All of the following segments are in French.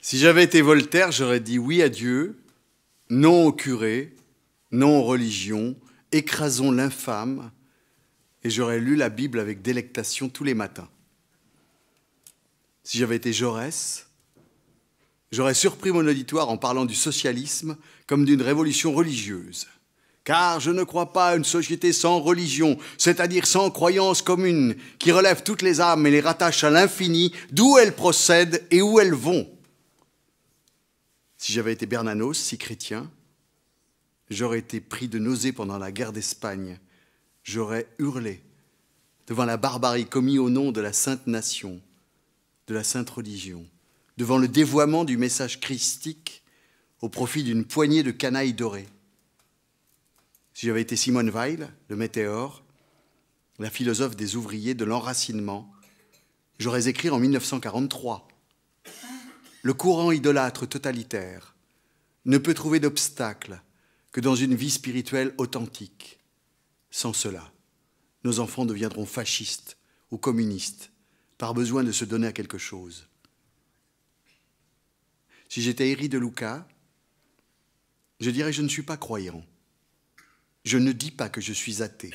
Si j'avais été Voltaire, j'aurais dit oui à Dieu, non au curé, non aux religions, écrasons l'infâme, et j'aurais lu la Bible avec délectation tous les matins. Si j'avais été Jaurès, j'aurais surpris mon auditoire en parlant du socialisme comme d'une révolution religieuse. Car je ne crois pas à une société sans religion, c'est-à-dire sans croyance commune, qui relève toutes les âmes et les rattache à l'infini, d'où elles procèdent et où elles vont. Si j'avais été Bernanos, si chrétien, j'aurais été pris de nausée pendant la guerre d'Espagne. J'aurais hurlé devant la barbarie commise au nom de la sainte nation, de la sainte religion, devant le dévoiement du message christique au profit d'une poignée de canailles dorées. Si j'avais été Simone Weil, le météore, la philosophe des ouvriers de l'enracinement, j'aurais écrit en 1943 « Le courant idolâtre totalitaire ne peut trouver d'obstacle que dans une vie spirituelle authentique. Sans cela, nos enfants deviendront fascistes ou communistes par besoin de se donner à quelque chose. » Si j'étais Éric de Lucas, je dirais « Je ne suis pas croyant. Je ne dis pas que je suis athée.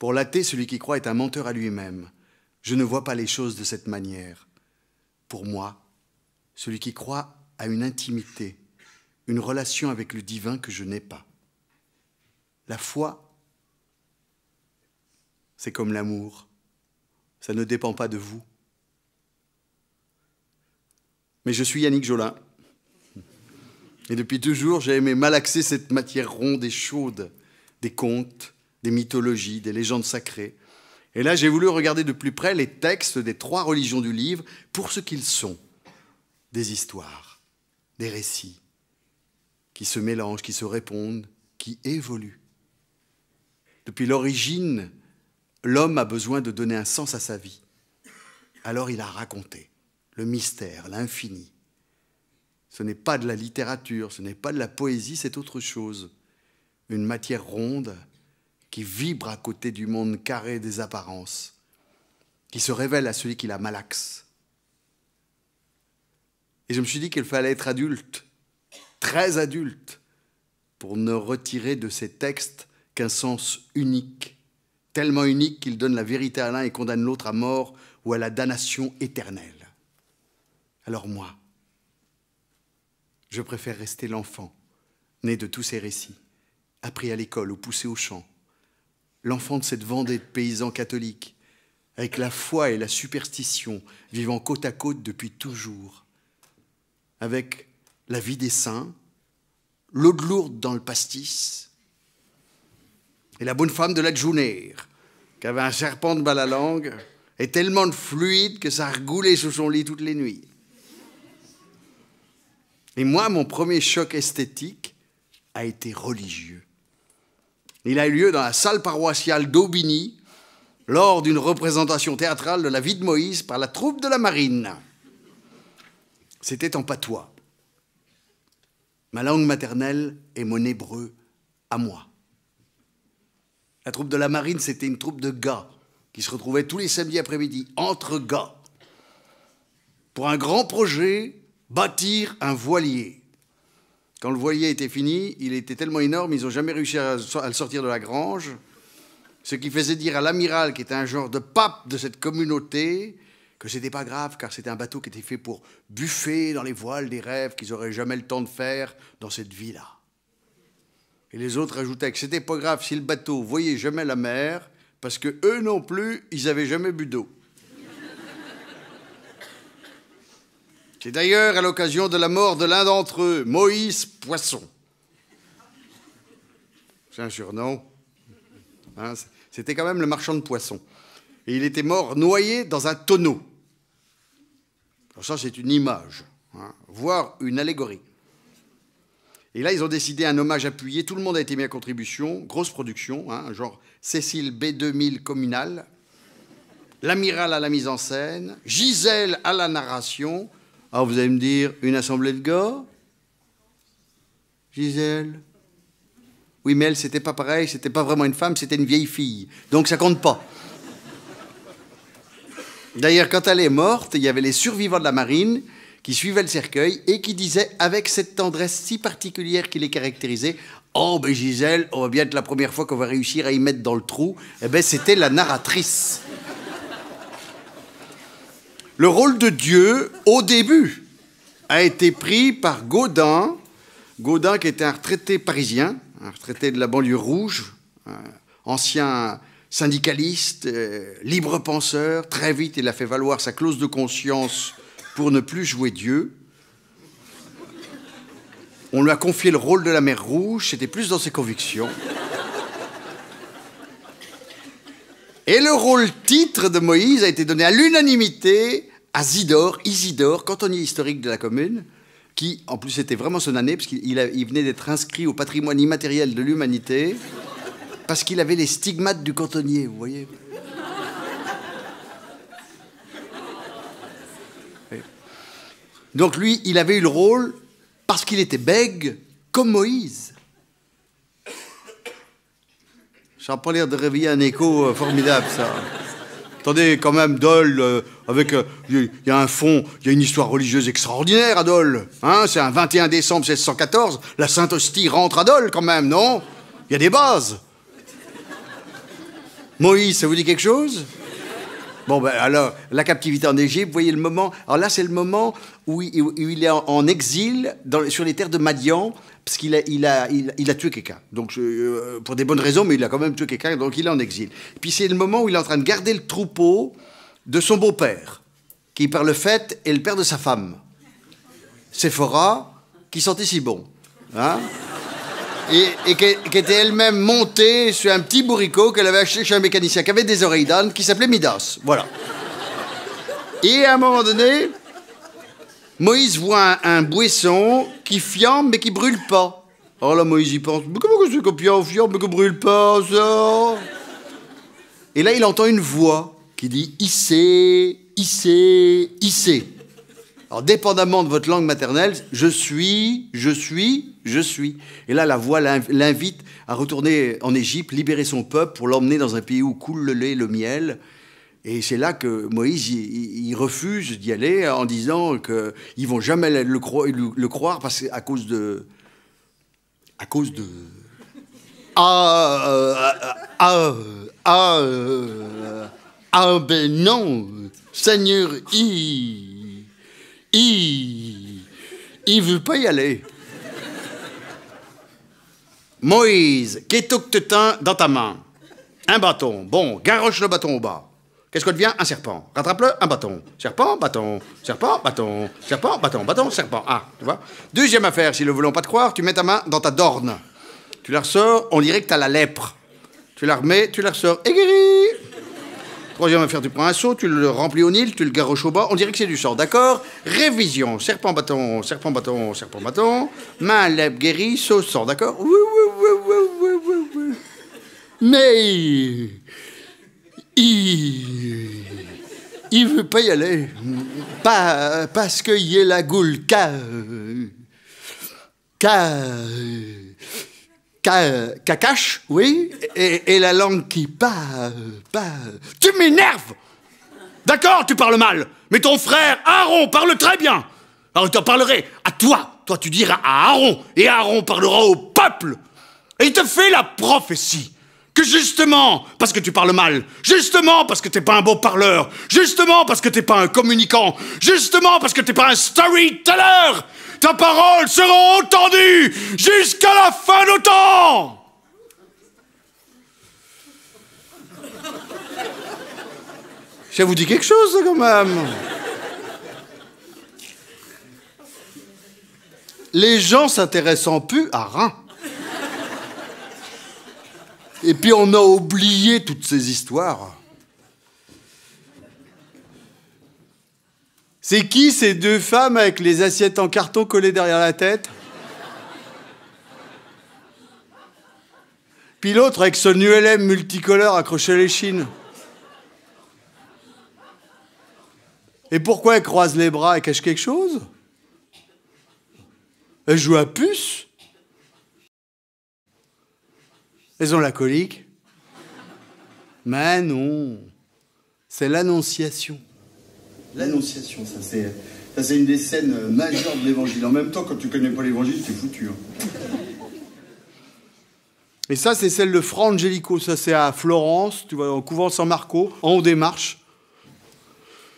Pour l'athée, celui qui croit est un menteur à lui-même. Je ne vois pas les choses de cette manière. Pour moi, celui qui croit a une intimité, une relation avec le divin que je n'ai pas. La foi, c'est comme l'amour. Ça ne dépend pas de vous. Mais je suis Yannick Jolin. Et depuis toujours, j'ai aimé malaxer cette matière ronde et chaude des contes, des mythologies, des légendes sacrées. Et là, j'ai voulu regarder de plus près les textes des 3 religions du livre pour ce qu'ils sont. Des histoires, des récits qui se mélangent, qui se répondent, qui évoluent. Depuis l'origine, l'homme a besoin de donner un sens à sa vie. Alors il a raconté le mystère, l'infini. Ce n'est pas de la littérature, ce n'est pas de la poésie, c'est autre chose. Une matière ronde qui vibre à côté du monde carré des apparences, qui se révèle à celui qui la malaxe. Et je me suis dit qu'il fallait être adulte, très adulte, pour ne retirer de ces textes qu'un sens unique, tellement unique qu'il donne la vérité à l'un et condamne l'autre à mort ou à la damnation éternelle. Alors moi, je préfère rester l'enfant, né de tous ces récits, appris à l'école ou poussé au champ, l'enfant de cette Vendée de paysans catholiques, avec la foi et la superstition vivant côte à côte depuis toujours, avec la vie des saints, l'eau de Lourdes dans le pastis, et la bonne femme de la Djounère, qui avait un serpent de bas à la langue, et tellement de fluide que ça regoulait sous son lit toutes les nuits. Et moi, mon premier choc esthétique a été religieux. Il a eu lieu dans la salle paroissiale d'Aubigny, lors d'une représentation théâtrale de la vie de Moïse par la troupe de la marine. C'était en patois. Ma langue maternelle est mon hébreu à moi. La troupe de la marine, c'était une troupe de gars qui se retrouvaient tous les samedis après-midi, entre gars, pour un grand projet, bâtir un voilier. Quand le voilier était fini, il était tellement énorme, ils n'ont jamais réussi à le sortir de la grange, ce qui faisait dire à l'amiral, qui était un genre de pape de cette communauté, que c'était pas grave, car c'était un bateau qui était fait pour buffer dans les voiles des rêves qu'ils n'auraient jamais le temps de faire dans cette vie-là. Et les autres ajoutaient que c'était pas grave si le bateau voyait jamais la mer, parce que eux non plus, ils n'avaient jamais bu d'eau. C'est d'ailleurs à l'occasion de la mort de l'un d'entre eux, Moïse Poisson. C'est un surnom. Hein, c'était quand même le marchand de poissons. Et il était mort noyé dans un tonneau. Alors ça, c'est une image, hein, voire une allégorie. Et là, ils ont décidé un hommage appuyé. Tout le monde a été mis à contribution. Grosse production, hein, genre Cécile B2000 communal. L'amiral à la mise en scène. Gisèle à la narration. Alors vous allez me dire, une assemblée de gars? Gisèle? Oui, mais elle, c'était pas pareil. C'était pas vraiment une femme, c'était une vieille fille. Donc ça compte pas. D'ailleurs, quand elle est morte, il y avait les survivants de la marine qui suivait le cercueil et qui disait, avec cette tendresse si particulière qui les caractérisait, « Oh, ben Gisèle, on va bien être la première fois qu'on va réussir à y mettre dans le trou. » Eh ben, c'était la narratrice. Le rôle de Dieu, au début, a été pris par Gaudin. Gaudin, qui était un retraité parisien, un retraité de la banlieue rouge, ancien syndicaliste, libre penseur. Très vite, il a fait valoir sa clause de conscience pour ne plus jouer Dieu. On lui a confié le rôle de la mer Rouge, c'était plus dans ses convictions. Et le rôle titre de Moïse a été donné à l'unanimité à Isidore, cantonnier historique de la commune, qui, en plus, était vraiment son année, parce qu'il venait d'être inscrit au patrimoine immatériel de l'humanité, parce qu'il avait les stigmates du cantonnier, vous voyez. Donc lui, il avait eu le rôle parce qu'il était bègue comme Moïse. Ça n'a pas l'air de réveiller un écho formidable, ça. Attendez, quand même, Dole, il y a un fond, il y a une histoire religieuse extraordinaire à Dole. Hein, c'est un 21 décembre 1614, la Sainte Hostie rentre à Dole quand même, non? Il y a des bases. Moïse, ça vous dit quelque chose? Bon, ben alors, la captivité en Égypte, vous voyez le moment. Alors là, c'est le moment où il est en exil sur les terres de Madian, parce qu'il a tué quelqu'un. Donc, pour des bonnes raisons, mais il a quand même tué quelqu'un, donc il est en exil. Et puis c'est le moment où il est en train de garder le troupeau de son beau-père, qui par le fait est le père de sa femme, Séphora, qui sentait si bon. Hein, et qui était elle-même montée sur un petit bourricot qu'elle avait acheté chez un mécanicien qui avait des oreilles d'âne, qui s'appelait Midas. Voilà. Et à un moment donné, Moïse voit un buisson qui fiambe mais qui brûle pas. Alors là, Moïse y pense, mais comment que c'est qu'on fiambe mais qu'on brûle pas, ça? Et là, il entend une voix qui dit « Issez, issez, issez ». Alors, dépendamment de votre langue maternelle, je suis. Et là, la voix l'invite à retourner en Égypte, libérer son peuple pour l'emmener dans un pays où coule le lait et le miel. Et c'est là que Moïse, il refuse d'y aller en disant qu'ils ne vont jamais le croire parce qu'à cause de... Ben non, Seigneur, il veut pas y aller. Moïse, qu'est-ce que tu as dans ta main? Un bâton. Bon, garoche le bâton au bas. Qu'est-ce que devient? Un serpent. Rattrape-le, un bâton. Serpent, bâton. Serpent, bâton. Serpent, bâton. Bâton, serpent. Ah, tu vois. Deuxième affaire, si ne voulons pas te croire, tu mets ta main dans ta dorne. Tu la ressors, on dirait que tu as la lèpre. Tu la remets, tu la ressors, aigueri. Troisième affaire, tu prends un seau, tu le remplis au Nil, tu le garoches au bas, on dirait que c'est du sang, d'accord? Révision, serpent, bâton, serpent, bâton, serpent, bâton, main, lèvre, guéri, seau, sang, d'accord? Oui. Mais il veut pas y aller. Pas parce qu'il y a la goule, cacache, oui, et la langue qui part. Tu m'énerves! D'accord, tu parles mal, mais ton frère Aaron parle très bien. Alors il t'en parlerait à toi. Toi, tu diras à Aaron, et Aaron parlera au peuple. Et il te fait la prophétie que justement, parce que tu parles mal, justement parce que t'es pas un beau parleur, justement parce que t'es pas un communicant, justement parce que t'es pas un storyteller, ta parole sera entendue jusqu'à la fin de temps. Ça vous dit quelque chose, ça, quand même? Les gens s'intéressant plus à rien. Et puis on a oublié toutes ces histoires. C'est qui ces deux femmes avec les assiettes en carton collées derrière la tête? Puis l'autre avec son ULM multicolore accroché à l'échine. Et pourquoi elle croise les bras et cache quelque chose? Elle joue à puce? Elles ont la colique? Mais non, c'est l'Annonciation. L'Annonciation, ça Ça, c'est une des scènes majeures de l'évangile. En même temps, quand tu connais pas l'évangile, t'es foutu. Hein. Et ça, c'est celle de Fra Angelico. Ça, c'est à Florence, tu vois, au couvent San Marco, en haut des marches.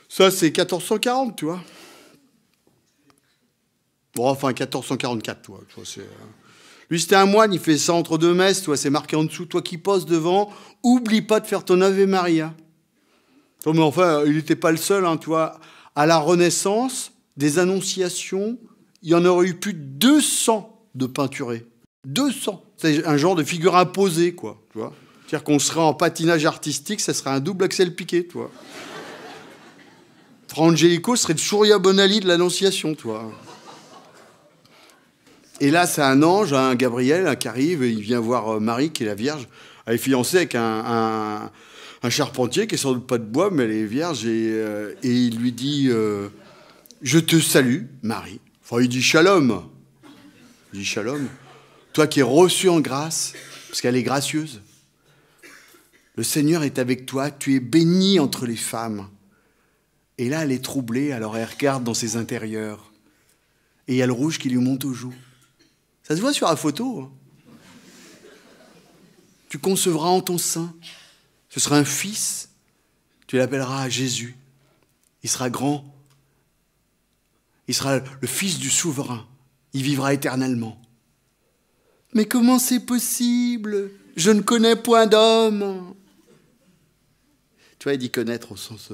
Ça, c'est 1440, tu vois. Bon, enfin, 1444, tu vois. Lui, c'était un moine, il fait ça entre deux messes, tu vois, c'est marqué en dessous. Toi qui poses devant, oublie pas de faire ton Ave Maria. Non, mais enfin, il n'était pas le seul, hein, tu vois. À la Renaissance, des annonciations, il y en aurait eu plus de 200 de peinturés. 200. C'est un genre de figure imposée, quoi, tu vois. C'est-à-dire qu'on serait en patinage artistique, ça serait un double Axel Piquet, tu vois. Fra Angelico serait le Surya Bonali de l'Annonciation, tu vois. Et là, c'est un ange, un Gabriel, qui arrive, et il vient voir Marie, qui est la Vierge. Elle est fiancée avec un charpentier qui est sans doute pas de bois, mais elle est vierge, et il lui dit je te salue, Marie. Enfin, il dit shalom. Il dit shalom. Toi qui es reçue en grâce, parce qu'elle est gracieuse. Le Seigneur est avec toi, tu es bénie entre les femmes. Et là, elle est troublée, alors elle regarde dans ses intérieurs. Et il y a le rouge qui lui monte aux joues. Ça se voit sur la photo. Hein. Tu concevras en ton sein. Ce sera un fils. Tu l'appelleras Jésus. Il sera grand. Il sera le fils du souverain. Il vivra éternellement. Mais comment c'est possible? Je ne connais point d'homme. Tu vois, il dit connaître au sens...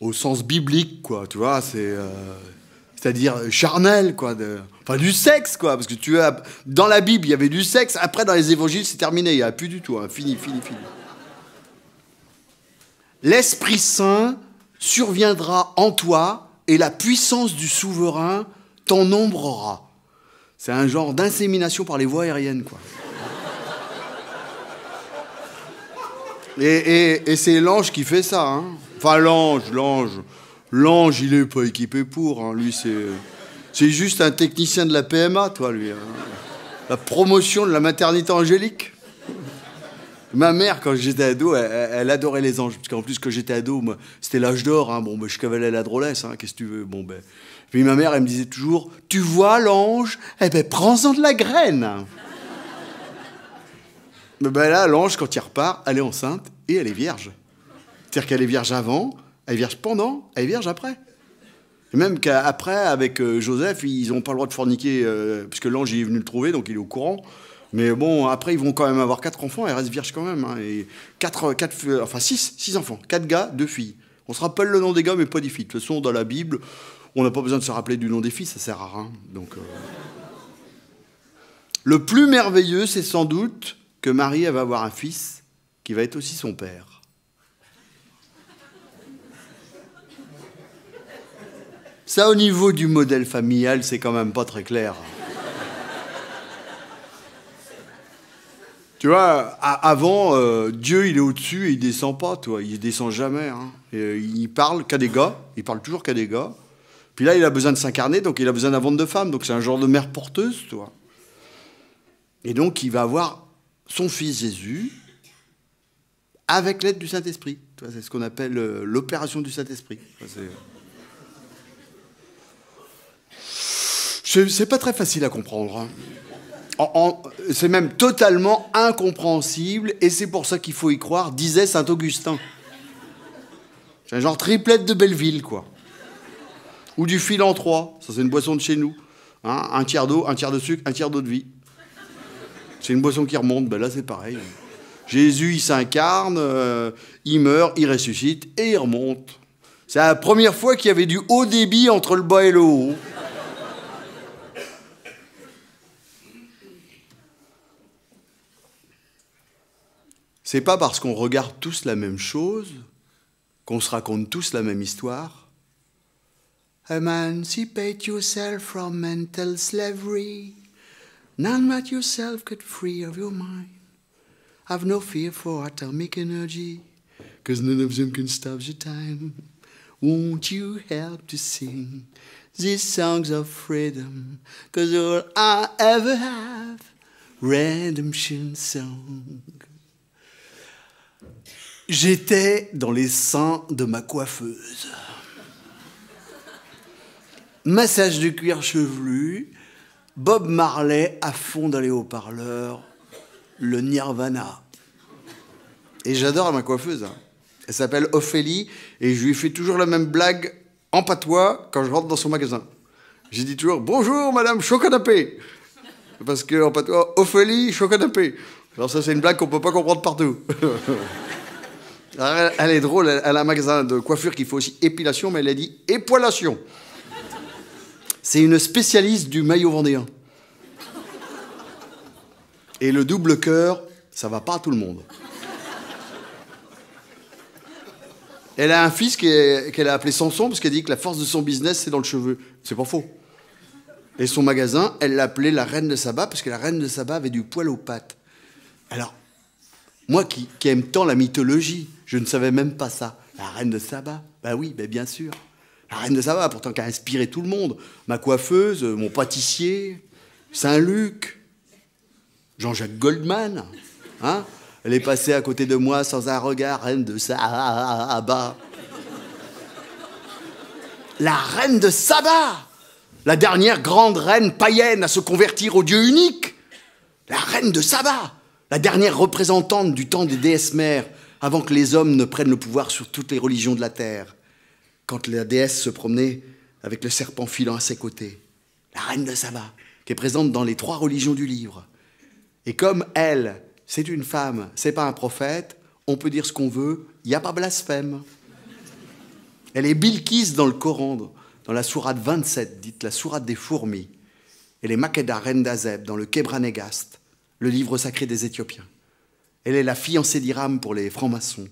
au sens biblique, quoi, tu vois, c'est-à-dire charnel, quoi, enfin du sexe, quoi, parce que tu as, dans la Bible, il y avait du sexe, après, dans les évangiles, c'est terminé, il n'y a plus du tout, hein, fini. L'Esprit Saint surviendra en toi, et la puissance du souverain t'enombrera. C'est un genre d'insémination par les voies aériennes, quoi. Et c'est l'ange qui fait ça, hein. Enfin, l'ange, il est pas équipé pour. Hein. Lui, c'est juste un technicien de la PMA, toi, lui. Hein. La promotion de la maternité angélique. Ma mère, quand j'étais ado, elle adorait les anges. Parce qu'en plus, quand j'étais ado, moi, c'était l'âge d'or. Hein. Bon, ben, je cavalais la drôlesse. Hein. Qu'est-ce que tu veux? Bon, ben. Puis ma mère, elle me disait toujours, tu vois l'ange? Eh ben, prends-en de la graine. Mais ben là, l'ange, quand il repart, elle est enceinte et elle est vierge. C'est-à-dire qu'elle est vierge avant, elle est vierge pendant, elle est vierge après. Et même qu'après, avec Joseph, ils n'ont pas le droit de forniquer, puisque l'ange est venu le trouver, donc il est au courant. Mais bon, après, ils vont quand même avoir 4 enfants, elle reste vierge quand même. Hein, et 6 enfants, 4 gars, 2 filles. On se rappelle le nom des gars, mais pas des filles. De toute façon, dans la Bible, on n'a pas besoin de se rappeler du nom des filles, ça sert à rien. Donc, le plus merveilleux, c'est sans doute que Marie, elle va avoir un fils qui va être aussi son père. Ça, au niveau du modèle familial, c'est quand même pas très clair. Tu vois, avant, Dieu, il est au-dessus et il descend pas, toi. Il descend jamais. Hein. Il parle qu'à des gars. Il parle toujours qu'à des gars. Puis là, il a besoin de s'incarner, donc il a besoin d'un ventre de femme. Donc c'est un genre de mère porteuse, toi. Et donc, il va avoir son fils Jésus avec l'aide du Saint-Esprit. C'est ce qu'on appelle l'opération du Saint-Esprit. C'est pas très facile à comprendre. Hein. C'est même totalement incompréhensible, et c'est pour ça qu'il faut y croire, disait Saint-Augustin. C'est un genre triplette de Belleville, quoi. Ou du fil en 3, ça c'est une boisson de chez nous. Hein, un tiers d'eau, un tiers de sucre, un tiers d'eau de vie. C'est une boisson qui remonte, ben là c'est pareil. Jésus, il s'incarne, il meurt, il ressuscite, et il remonte. C'est la première fois qu'il y avait du haut débit entre le bas et le haut. C'est pas parce qu'on regarde tous la même chose qu'on se raconte tous la même histoire. Emancipate yourself from mental slavery. None but yourself could free of your mind. Have no fear for atomic energy, 'cause none of them can stop the time. Won't you help to sing these songs of freedom? 'Cause all I ever have, redemption song. J'étais dans les seins de ma coiffeuse. Massage du cuir chevelu, Bob Marley à fond dans les haut-parleurs, le Nirvana. Et j'adore ma coiffeuse. Elle s'appelle Ophélie et je lui fais toujours la même blague en patois quand je rentre dans son magasin. J'ai dit toujours « Bonjour, madame Chocanapé !» Parce qu'en patois, Ophélie Chocanapé. Alors ça, c'est une blague qu'on peut pas comprendre partout. Alors, elle est drôle, elle a un magasin de coiffure qui fait aussi épilation, mais elle a dit « époilation ». C'est une spécialiste du maillot vendéen. Et le double cœur, ça va pas à tout le monde. Elle a un fils qu'elle a appelé Samson parce qu'elle dit que la force de son business, c'est dans le cheveu. C'est pas faux. Et son magasin, elle l'a appelé la reine de Saba parce que la reine de Saba avait du poil aux pattes. Alors, moi qui aime tant la mythologie, je ne savais même pas ça. La reine de Saba, bah oui, bah bien sûr. La reine de Saba, pourtant qui a inspiré tout le monde. Ma coiffeuse, mon pâtissier, Saint-Luc, Jean-Jacques Goldman, hein. Elle est passée à côté de moi sans un regard, reine de Saba. La reine de Saba, la dernière grande reine païenne à se convertir au Dieu unique. La reine de Saba, la dernière représentante du temps des déesses mères, avant que les hommes ne prennent le pouvoir sur toutes les religions de la terre. Quand la déesse se promenait avec le serpent filant à ses côtés. La reine de Saba, qui est présente dans les 3 religions du livre. Et comme elle, c'est une femme, c'est pas un prophète, on peut dire ce qu'on veut, il n'y a pas blasphème. Elle est Bilkis dans le Coran, dans la sourate 27, dite la sourate des fourmis. Elle est Makeda, reine d'Azeb, dans le Kebra-Negast, le livre sacré des Éthiopiens. Elle est la fiancée d'Hiram pour les francs-maçons.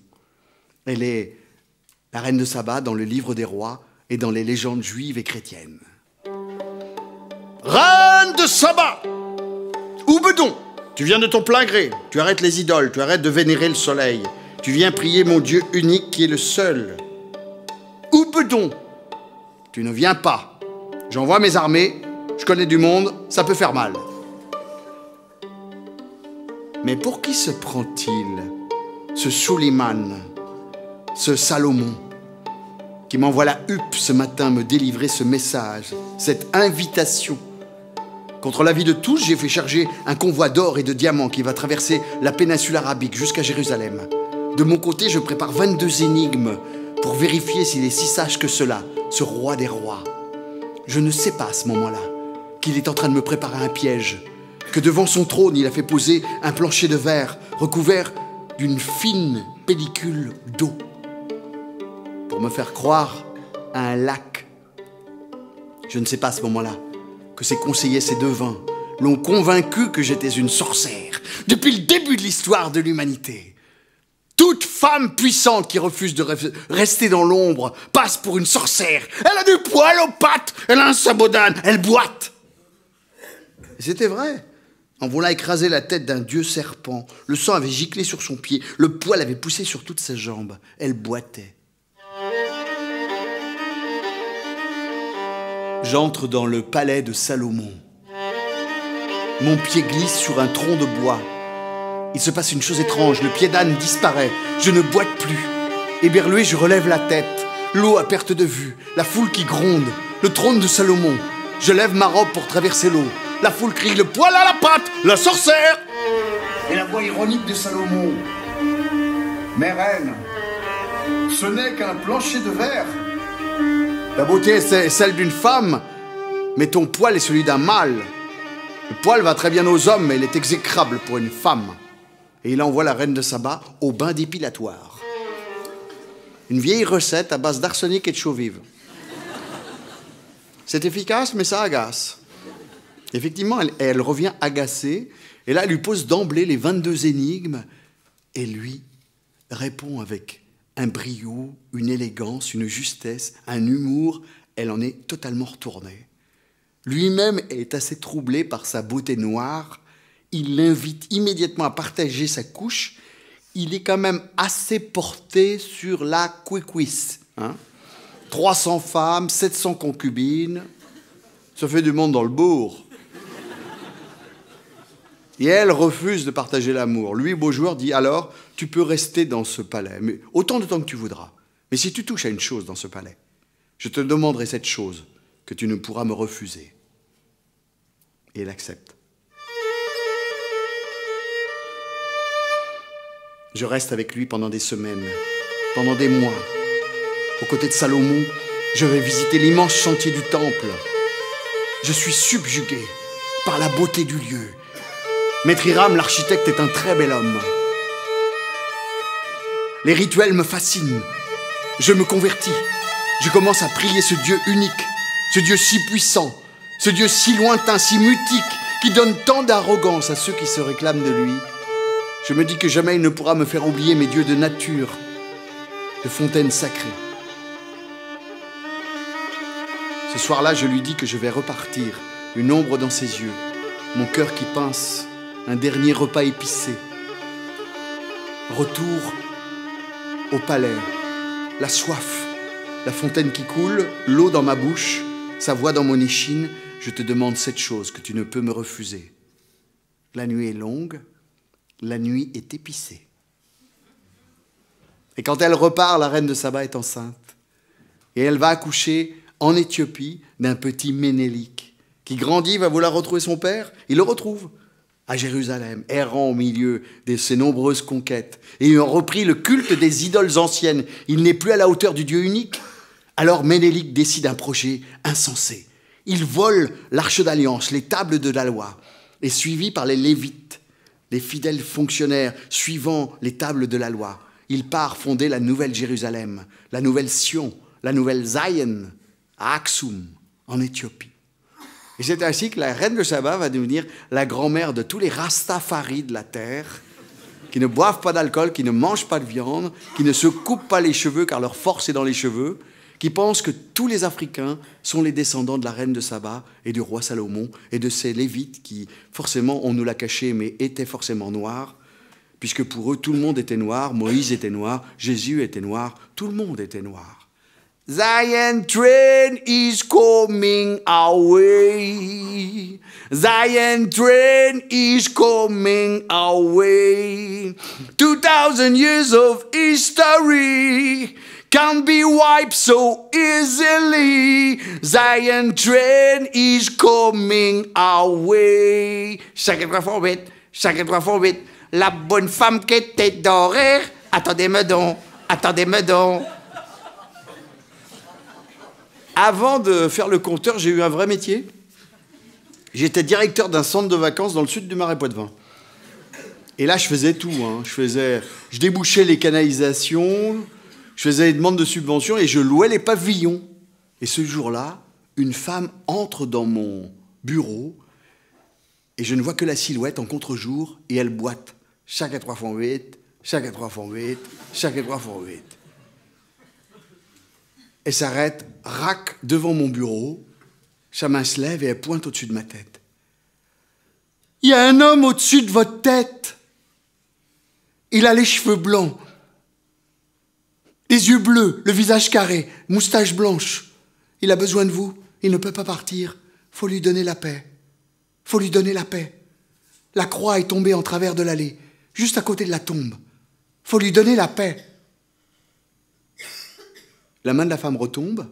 Elle est la reine de Saba dans le livre des rois et dans les légendes juives et chrétiennes. Reine de Saba, Oubedon, tu viens de ton plein gré, tu arrêtes les idoles, tu arrêtes de vénérer le soleil, tu viens prier mon Dieu unique qui est le seul. Oubedon, tu ne viens pas. J'envoie mes armées, je connais du monde, ça peut faire mal. Mais pour qui se prend-il, ce Suleiman, ce Salomon, qui m'envoie la huppe ce matin me délivrer ce message, cette invitation? Contre l'avis de tous, j'ai fait charger un convoi d'or et de diamants qui va traverser la péninsule arabique jusqu'à Jérusalem. De mon côté, je prépare 22 énigmes pour vérifier s'il est si sage que cela, ce roi des rois. Je ne sais pas à ce moment-là qu'il est en train de me préparer un piège, que devant son trône, il a fait poser un plancher de verre recouvert d'une fine pellicule d'eau pour me faire croire à un lac. Je ne sais pas à ce moment-là que ses conseillers, ses devins, l'ont convaincu que j'étais une sorcière depuis le début de l'histoire de l'humanité. Toute femme puissante qui refuse de rester dans l'ombre passe pour une sorcière. Elle a du poil aux pattes, elle a un sabot d'âne, elle boite. Et c'était vrai. En voulant écraser la tête d'un dieu serpent, le sang avait giclé sur son pied, le poil avait poussé sur toutes ses jambes. Elle boitait. J'entre dans le palais de Salomon. Mon pied glisse sur un tronc de bois. Il se passe une chose étrange, le pied d'âne disparaît. Je ne boite plus. Éberlué, je relève la tête. L'eau à perte de vue, la foule qui gronde, le trône de Salomon. Je lève ma robe pour traverser l'eau. La foule crie, le poil à la patte, la sorcière! Et la voix ironique de Salomon. Mes reines, ce n'est qu'un plancher de verre. La beauté est celle d'une femme, mais ton poil est celui d'un mâle. Le poil va très bien aux hommes, mais il est exécrable pour une femme. Et il envoie la reine de Saba au bain dépilatoire. Une vieille recette à base d'arsenic et de chaux vive. C'est efficace, mais ça agace. Effectivement, elle revient agacée, et là, elle lui pose d'emblée les 22 énigmes, et lui répond avec un brio, une élégance, une justesse, un humour. Elle en est totalement retournée. Lui-même est assez troublé par sa beauté noire. Il l'invite immédiatement à partager sa couche. Il est quand même assez porté sur la quiquisse. 300 femmes, 700 concubines. Ça fait du monde dans le bourg. Et elle refuse de partager l'amour. Lui, beau joueur, dit alors, tu peux rester dans ce palais, mais autant de temps que tu voudras. Mais si tu touches à une chose dans ce palais, je te demanderai cette chose que tu ne pourras me refuser. » Et elle accepte. Je reste avec lui pendant des semaines, pendant des mois. Aux côtés de Salomon, je vais visiter l'immense chantier du temple. Je suis subjugué par la beauté du lieu. Maître Hiram, l'architecte, est un très bel homme. Les rituels me fascinent. Je me convertis. Je commence à prier ce Dieu unique, ce Dieu si puissant, ce Dieu si lointain, si mutique, qui donne tant d'arrogance à ceux qui se réclament de lui. Je me dis que jamais il ne pourra me faire oublier mes dieux de nature, de fontaines sacrées. Ce soir-là, je lui dis que je vais repartir, une ombre dans ses yeux, mon cœur qui pince, un dernier repas épicé. Retour au palais, la soif, la fontaine qui coule, l'eau dans ma bouche, sa voix dans mon échine. Je te demande cette chose que tu ne peux me refuser. La nuit est longue, la nuit est épicée. Et quand elle repart, la reine de Saba est enceinte. Et elle va accoucher en Éthiopie d'un petit Ménélik qui grandit, va vouloir retrouver son père. Il le retrouve à Jérusalem, errant au milieu de ses nombreuses conquêtes, et ayant repris le culte des idoles anciennes. Il n'est plus à la hauteur du Dieu unique. Alors Ménélik décide un projet insensé. Il vole l'arche d'alliance, les tables de la loi, et suivi par les Lévites, les fidèles fonctionnaires suivant les tables de la loi, il part fonder la nouvelle Jérusalem, la nouvelle Sion, la nouvelle Zion, à Aksum, en Éthiopie. Et c'est ainsi que la reine de Saba va devenir la grand-mère de tous les Rastafaris de la terre, qui ne boivent pas d'alcool, qui ne mangent pas de viande, qui ne se coupent pas les cheveux car leur force est dans les cheveux, qui pensent que tous les Africains sont les descendants de la reine de Saba et du roi Salomon et de ces Lévites qui, forcément, on nous l'a caché, mais étaient forcément noirs, puisque pour eux, tout le monde était noir, Moïse était noir, Jésus était noir, tout le monde était noir. Zion train is coming our way. Zion train is coming our way. 2000 years of history can't be wiped so easily. Zion train is coming our way. Chaque fois vite, chaque fois vite. La bonne femme qui était dorée. Attendez-moi donc, attendez-moi donc. Avant de faire le compteur, j'ai eu un vrai métier. J'étais directeur d'un centre de vacances dans le sud du Marais Poitevin. Et là, je faisais tout. Hein. Je débouchais les canalisations, je faisais les demandes de subventions et je louais les pavillons. Et ce jour-là, une femme entre dans mon bureau et je ne vois que la silhouette en contre-jour et elle boite. Chaque 3 fois 8, chaque 3 fois 8, chaque 3 fois 8. Elle s'arrête, rac, devant mon bureau. Sa main se lève et elle pointe au-dessus de ma tête. « Il y a un homme au-dessus de votre tête. Il a les cheveux blancs, les yeux bleus, le visage carré, moustache blanche. Il a besoin de vous. Il ne peut pas partir. Faut lui donner la paix. Faut lui donner la paix. La croix est tombée en travers de l'allée, juste à côté de la tombe. Faut lui donner la paix. » La main de la femme retombe,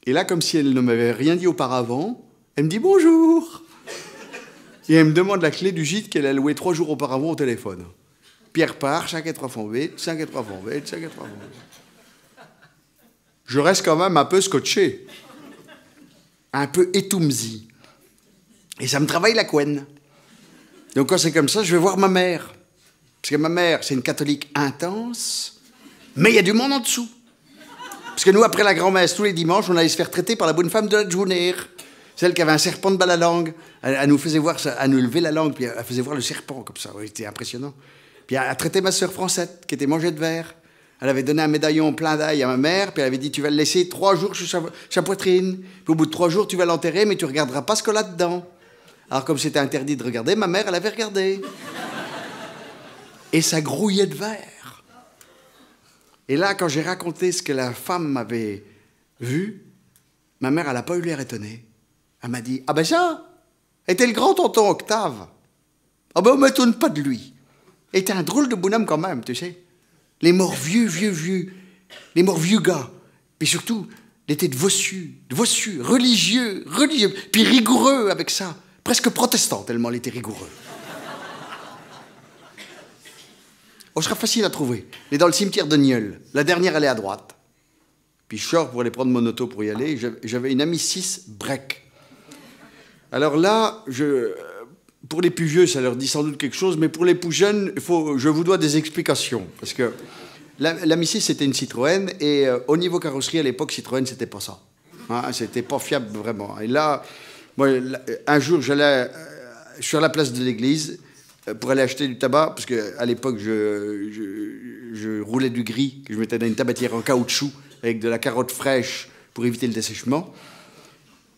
et là, comme si elle ne m'avait rien dit auparavant, elle me dit bonjour. Et elle me demande la clé du gîte qu'elle a loué 3 jours auparavant au téléphone. Pierre part, chaque 3 fois 8, chaque 3 fois 8, chaque 3 fois 8. Je reste quand même un peu scotché, un peu étoumzi. Et ça me travaille la couenne. Donc quand c'est comme ça, je vais voir ma mère. Parce que ma mère, c'est une catholique intense, mais il y a du monde en dessous. Parce que nous, après la grand-messe, tous les dimanches, on allait se faire traiter par la bonne femme de la journée. Celle qui avait un serpent de bas la langue. Elle nous faisait voir, elle nous levait la langue, puis elle faisait voir le serpent, comme ça. Oui, c'était impressionnant. Puis elle a traité ma sœur Francette, qui était mangée de verre. Elle avait donné un médaillon plein d'ail à ma mère, puis elle avait dit, tu vas le laisser 3 jours sur sa poitrine. Puis au bout de 3 jours, tu vas l'enterrer, mais tu ne regarderas pas ce qu'il y a là-dedans. Alors comme c'était interdit de regarder, ma mère, elle avait regardé. Et ça grouillait de verre. Et là, quand j'ai raconté ce que la femme m'avait vu, ma mère, elle n'a pas eu l'air étonnée. Elle m'a dit, ah ben ça, était le grand tonton Octave. Ah ben on ne m'étonne pas de lui. était un drôle de bonhomme quand même, tu sais. Les morts vieux, les morts vieux gars. Puis surtout, il était de vossu, religieux, puis rigoureux avec ça. Presque protestant, tellement il était rigoureux. On sera facile à trouver. Il est dans le cimetière de Nieul. La dernière, elle est à droite. Puis je sors pour aller prendre mon auto pour y aller. J'avais une Ami 6 break. Alors là, pour les plus vieux, ça leur dit sans doute quelque chose, mais pour les plus jeunes, je vous dois des explications. Parce que l'Ami 6, c'était une Citroën, et au niveau carrosserie, à l'époque, Citroën, c'était pas ça. Hein, c'était pas fiable, vraiment. Et là, moi, un jour, j'allais sur la place de l'église pour aller acheter du tabac, parce qu'à l'époque, je roulais du gris, que je mettais dans une tabatière en caoutchouc, avec de la carotte fraîche pour éviter le dessèchement.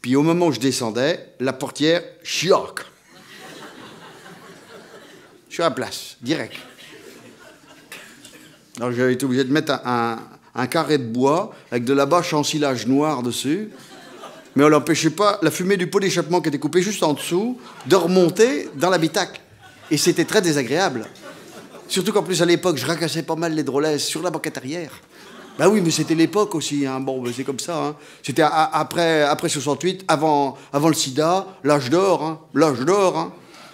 Puis au moment où je descendais, la portière, chioc. Sur la place, direct. Alors j'avais été obligé de mettre un carré de bois avec de la bâche en silage noir dessus. Mais on n'empêchait pas la fumée du pot d'échappement qui était coupée juste en dessous de remonter dans l'habitacle. Et c'était très désagréable. Surtout qu'en plus, à l'époque, je racassais pas mal les drôlesses sur la banquette arrière. Ben oui, mais c'était l'époque aussi, hein. Bon, ben c'est comme ça, hein. C'était après 68, avant le sida, l'âge d'or, hein. L'âge d'or, hein.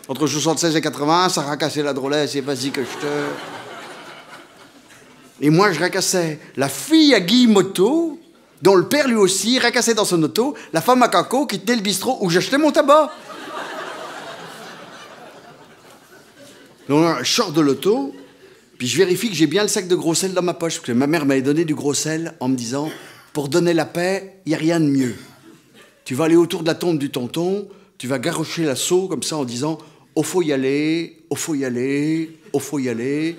Entre 76 et 80, ça racassait la drôlesse, et vas-y que je te... Et moi, je racassais la fille à Guy Moto, dont le père, lui aussi, racassait dans son auto, la femme à Caco qui tenait le bistrot où j'achetais mon tabac. Donc, je sors de l'auto, puis je vérifie que j'ai bien le sac de gros sel dans ma poche, parce que ma mère m'avait donné du gros sel en me disant « Pour donner la paix, il n'y a rien de mieux. Tu vas aller autour de la tombe du tonton, tu vas garrocher la seau comme ça en disant « Oh, faut y aller, oh, faut y aller, oh, faut y aller.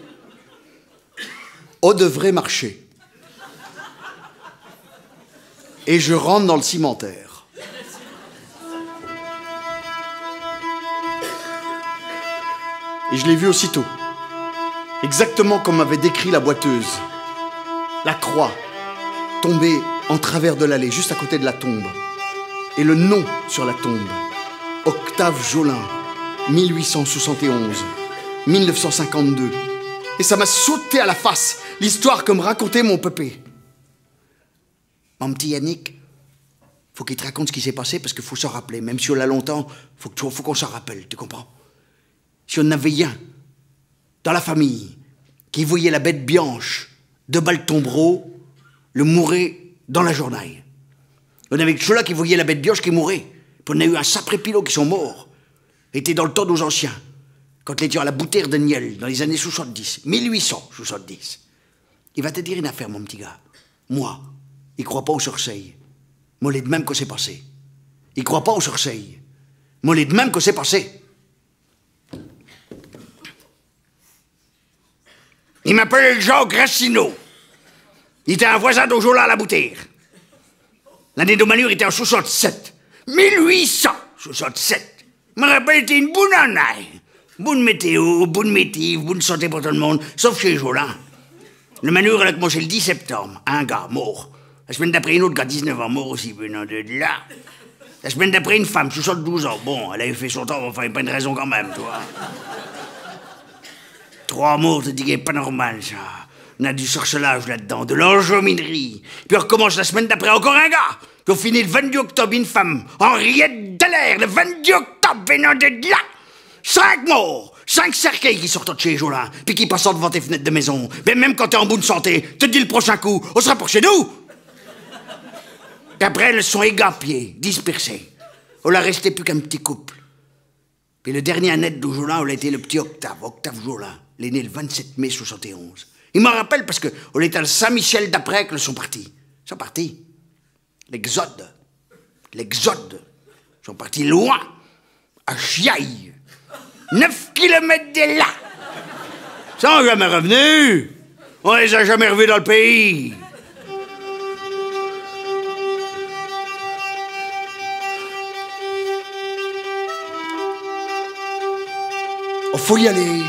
Oh, devrait marcher. » Et je rentre dans le cimetière. Et je l'ai vu aussitôt. Exactement comme m'avait décrit la boiteuse. La croix, tombée en travers de l'allée, juste à côté de la tombe. Et le nom sur la tombe. Octave Jolin, 1871, 1952. Et ça m'a sauté à la face, l'histoire que me racontait mon pépé. Mon petit Yannick, faut qu'il te raconte ce qui s'est passé parce qu'il faut s'en rappeler. Même si on l'a longtemps, faut qu'on s'en rappelle, tu comprends? Si on avait un dans la famille qui voyait la bête Bianche de Baltombreau le mourir dans la journée. On avait ceux-là qui voyaient la bête Bianche qui mourait. Puis on a eu un sacré pilot qui sont morts. Était dans le temps de nos anciens. Quand ils étaient à la Boutère de Niel, dans les années 70, 1870. Il va te dire une affaire, mon petit gars. Moi, il ne croit pas au sorcier. Moi, il est de même que c'est passé. Il ne croit pas au sorcier. Moi, il est de même que c'est passé. Il m'appelait Jacques Racineau. Il était un voisin d'Aujola à la Boutère. L'année de manure était en 67. 1867. Je me rappelle, c'était une bonne année. Bonne météo, bonne métive, bonne santé pour tout le monde, sauf chez Jolin. Le manure, elle a commencé le 10 septembre. Un gars mort. La semaine d'après, une autre gars, 19 ans, mort aussi, venant de là. La semaine d'après, une femme, 72 ans. Bon, elle avait fait son temps, enfin, il n'y a pas une raison quand même, toi. 3 morts, tu dis qu'il n'est pas normal, ça. On a du sorcelage là-dedans, de l'enjominerie. Puis on recommence la semaine d'après, encore un gars. Puis on finit le 22 octobre, une femme. Henriette Dallaire, le 22 octobre, venant de là. 5 morts, 5 cercueils qui sortent de chez Jolin, puis qui passent devant tes fenêtres de maison. Mais même quand t'es en bonne santé, te dis le prochain coup, on sera pour chez nous. Et après, elles sont égapiées, dispersées. On n'a resté plus qu'un petit couple. Puis le dernier net de Jolin, on a été le petit Octave Jolin. Il est né le 27 mai 71. Il m'en rappelle parce qu'on était à Saint-Michel d'après qu'ils sont partis. Ils sont partis. L'exode. Ils sont partis loin, à Chiaille. 9 kilomètres de là. Ils sont jamais revenus. On les a jamais revus dans le pays. Oh, faut y aller.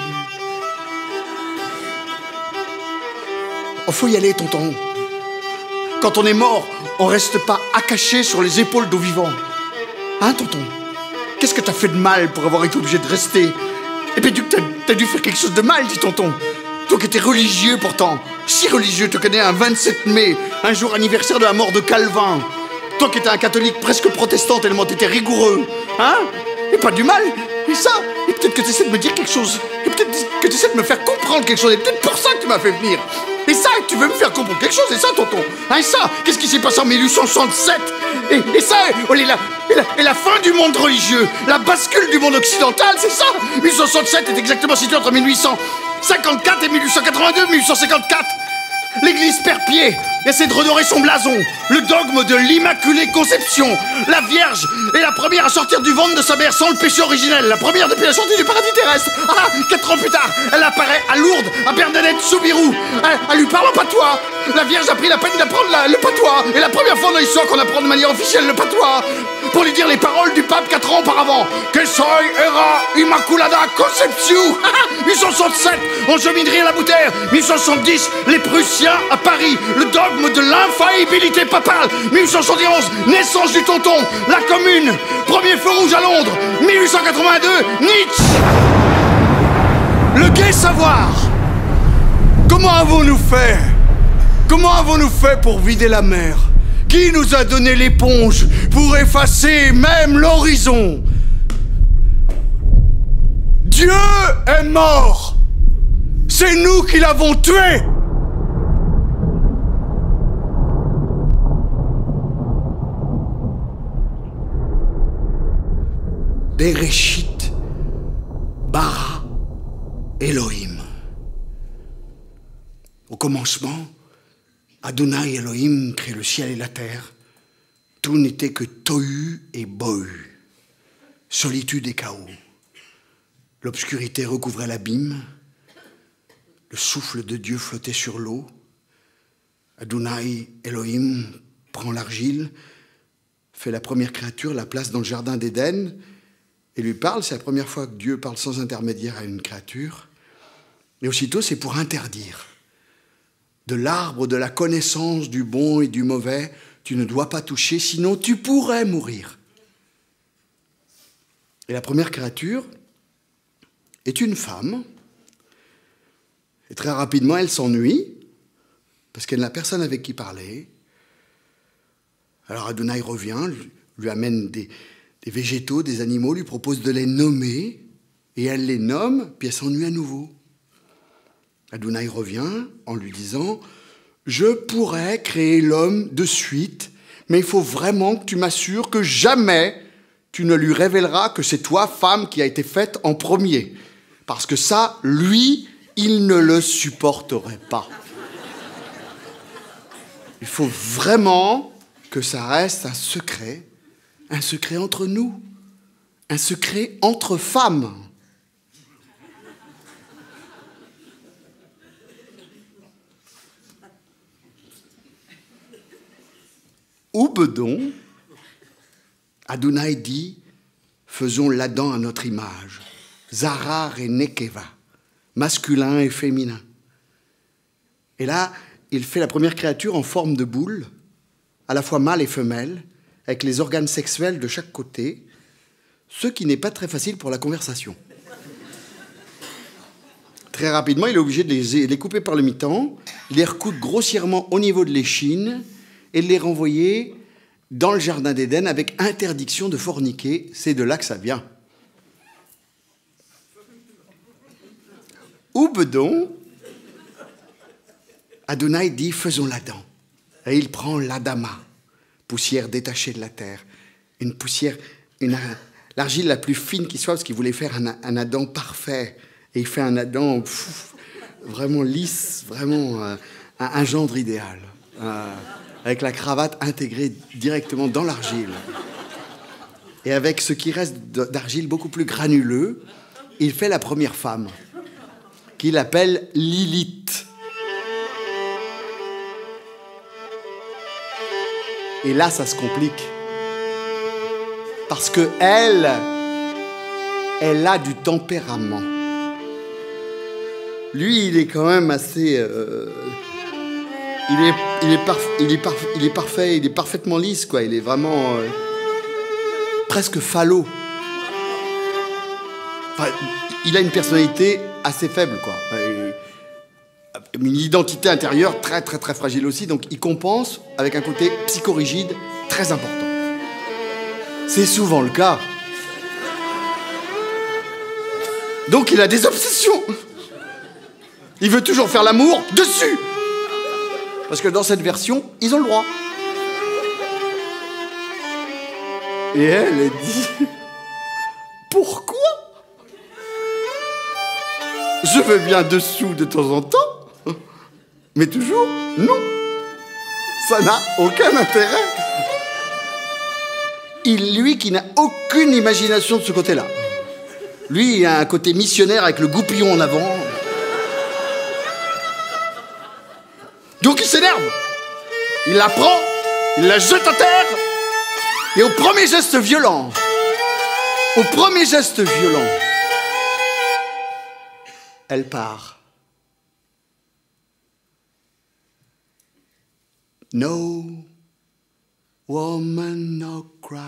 Oh, faut y aller, tonton. Quand on est mort, on reste pas accaché sur les épaules d'aux vivants. Hein, tonton? Qu'est-ce que t'as fait de mal pour avoir été obligé de rester Eh bien, t'as dû faire quelque chose de mal, dit tonton. Toi qui étais religieux pourtant, si religieux, te connais un 27 mai, un jour anniversaire de la mort de Calvin. Toi qui étais un catholique presque protestant tellement t'étais rigoureux, hein? Et pas du mal, et ça, et peut-être que tu essaies de me dire quelque chose, et peut-être que tu essaies de me faire comprendre quelque chose, et peut-être pour ça que tu m'as fait venir. Et ça, tu veux me faire comprendre quelque chose, et ça, tonton, hein, et ça, qu'est-ce qui s'est passé en 1867? Et ça, et la fin du monde religieux, la bascule du monde occidental, c'est ça? 1867 est exactement situé entre 1854 et 1882, 1854. L'église perd pied, essaie de redorer son blason. Le dogme de l'Immaculée Conception. La Vierge est la première à sortir du ventre de sa mère sans le péché originel. La première depuis la sortie du paradis terrestre. Ah, 4 ans plus tard, elle apparaît à Lourdes, à Bernadette Soubirous. Elle lui parle en patois. La Vierge a pris la peine d'apprendre le patois. Et la première fois dans l'histoire qu'on apprend de manière officielle le patois. Pour lui dire les paroles du pape 4 ans auparavant. Que soy era Immaculada Conception. 1867, on cheminerie à la bouteille. 1870, les Prussiens à Paris. Le dogme de l'infaillibilité papale. 1871, naissance du tonton. La Commune. Premier feu rouge à Londres. 1882, Nietzsche. Le gai savoir. Comment avons-nous fait? Comment avons-nous fait pour vider la mer? Qui nous a donné l'éponge pour effacer même l'horizon? Dieu est mort. C'est nous qui l'avons tué. Bereshit, bara, Elohim. Au commencement, Adonai Elohim crée le ciel et la terre. Tout n'était que tohu et bohu, solitude et chaos. L'obscurité recouvrait l'abîme. Le souffle de Dieu flottait sur l'eau. Adonai Elohim prend l'argile, fait la première créature, la place dans le jardin d'Éden et lui parle. C'est la première fois que Dieu parle sans intermédiaire à une créature. Et aussitôt, c'est pour interdire. De l'arbre de la connaissance du bon et du mauvais, tu ne dois pas toucher, sinon tu pourrais mourir. Et la première créature est une femme. Et très rapidement, elle s'ennuie, parce qu'elle n'a personne avec qui parler. Alors Adonai revient, lui amène des végétaux, des animaux, lui propose de les nommer, et elle les nomme, puis elle s'ennuie à nouveau. Adonai revient en lui disant « Je pourrais créer l'homme de suite, mais il faut vraiment que tu m'assures que jamais tu ne lui révéleras que c'est toi, femme, qui a été faite en premier. Parce que ça, lui, il ne le supporterait pas. Il faut vraiment que ça reste un secret entre nous, un secret entre femmes. » Ou bedon, Adonai dit, faisons l'Adam à notre image, Zahar et Nekeva, masculin et féminin. Et là, il fait la première créature en forme de boule, à la fois mâle et femelle, avec les organes sexuels de chaque côté, ce qui n'est pas très facile pour la conversation. Très rapidement, il est obligé de les couper par le mi-temps, les recoudre grossièrement au niveau de l'échine, et les renvoyer dans le jardin d'Éden avec interdiction de forniquer. C'est de là que ça vient. Ou bedon, Adonai dit « faisons l'Adam ». Et il prend l'Adama, poussière détachée de la terre, une poussière, l'argile la plus fine qui soit, parce qu'il voulait faire un Adam parfait. Et il fait un Adam vraiment lisse, vraiment un gendre idéal. Avec la cravate intégrée directement dans l'argile. Et avec ce qui reste d'argile beaucoup plus granuleux, il fait la première femme, qu'il appelle Lilith. Et là, ça se complique. Parce que elle a du tempérament. Lui, il est quand même assez... Il est parfait, il est parfaitement lisse, quoi. Il est vraiment presque phallo. Enfin, il a une personnalité assez faible, quoi. Une identité intérieure très très très fragile aussi, donc il compense avec un côté psychorigide très important. C'est souvent le cas. Donc il a des obsessions. Il veut toujours faire l'amour dessus. Parce que dans cette version, ils ont le droit. Et elle dit... Pourquoi? Je veux bien dessous de temps en temps, mais toujours, non. Ça n'a aucun intérêt. Lui qui n'a aucune imagination de ce côté-là. Lui, il a un côté missionnaire avec le goupillon en avant. Donc il s'énerve. Il la prend, il la jette à terre, et au premier geste violent, elle part. No woman no cry.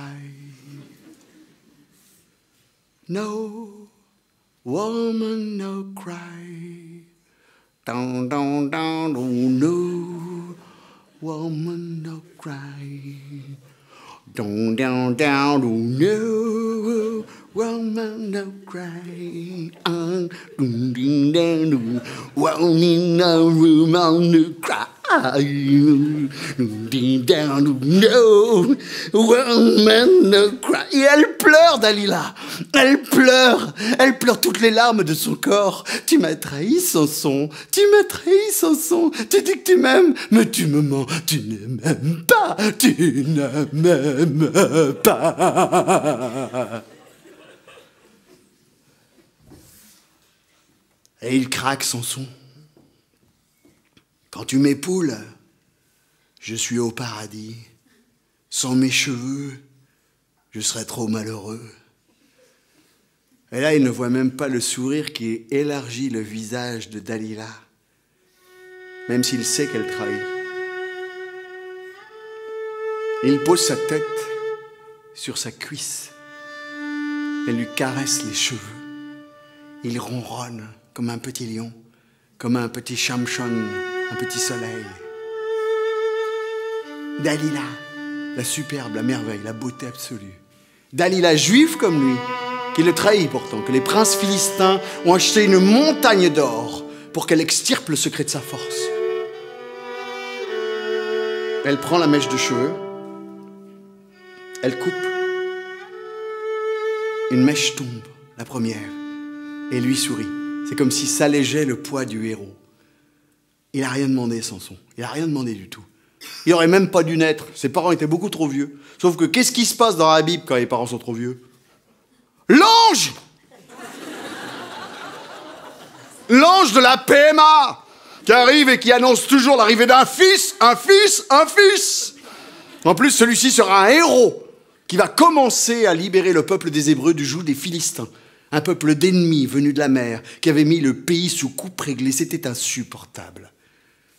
No woman no cry. Down, down, down, oh no woman no cry. Down, down, down, oh no woman no cry. Down, down, down, woman no cry. No woman no cry. Et elle pleure, Dalila. Elle pleure toutes les larmes de son corps. Tu m'as trahi, Samson. Tu m'as trahi, Samson. Tu dis que tu m'aimes, mais tu me mens. Tu ne m'aimes pas. Tu ne m'aimes pas. Et il craque, Samson. Quand tu m'époules, je suis au paradis. Sans mes cheveux, je serais trop malheureux. Et là, il ne voit même pas le sourire qui élargit le visage de Dalila, même s'il sait qu'elle trahit. Il pose sa tête sur sa cuisse. Elle lui caresse les cheveux. Il ronronne comme un petit lion, comme un petit chamchon, un petit soleil. Dalila, la superbe, la merveille, la beauté absolue. Dalila, juive comme lui, qui le trahit pourtant, que les princes philistins ont acheté une montagne d'or pour qu'elle extirpe le secret de sa force. Elle prend la mèche de cheveux, elle coupe. Une mèche tombe, la première, et lui sourit. C'est comme si s'allégeait le poids du héros. Il n'a rien demandé, Samson. Il n'a rien demandé du tout. Il n'aurait même pas dû naître. Ses parents étaient beaucoup trop vieux. Sauf que qu'est-ce qui se passe dans la Bible quand les parents sont trop vieux? L'ange! L'ange de la PMA qui arrive et qui annonce toujours l'arrivée d'un fils, un fils, un fils. En plus, celui-ci sera un héros qui va commencer à libérer le peuple des Hébreux du joug des Philistins. Un peuple d'ennemis venus de la mer qui avait mis le pays sous coupe réglée. C'était insupportable.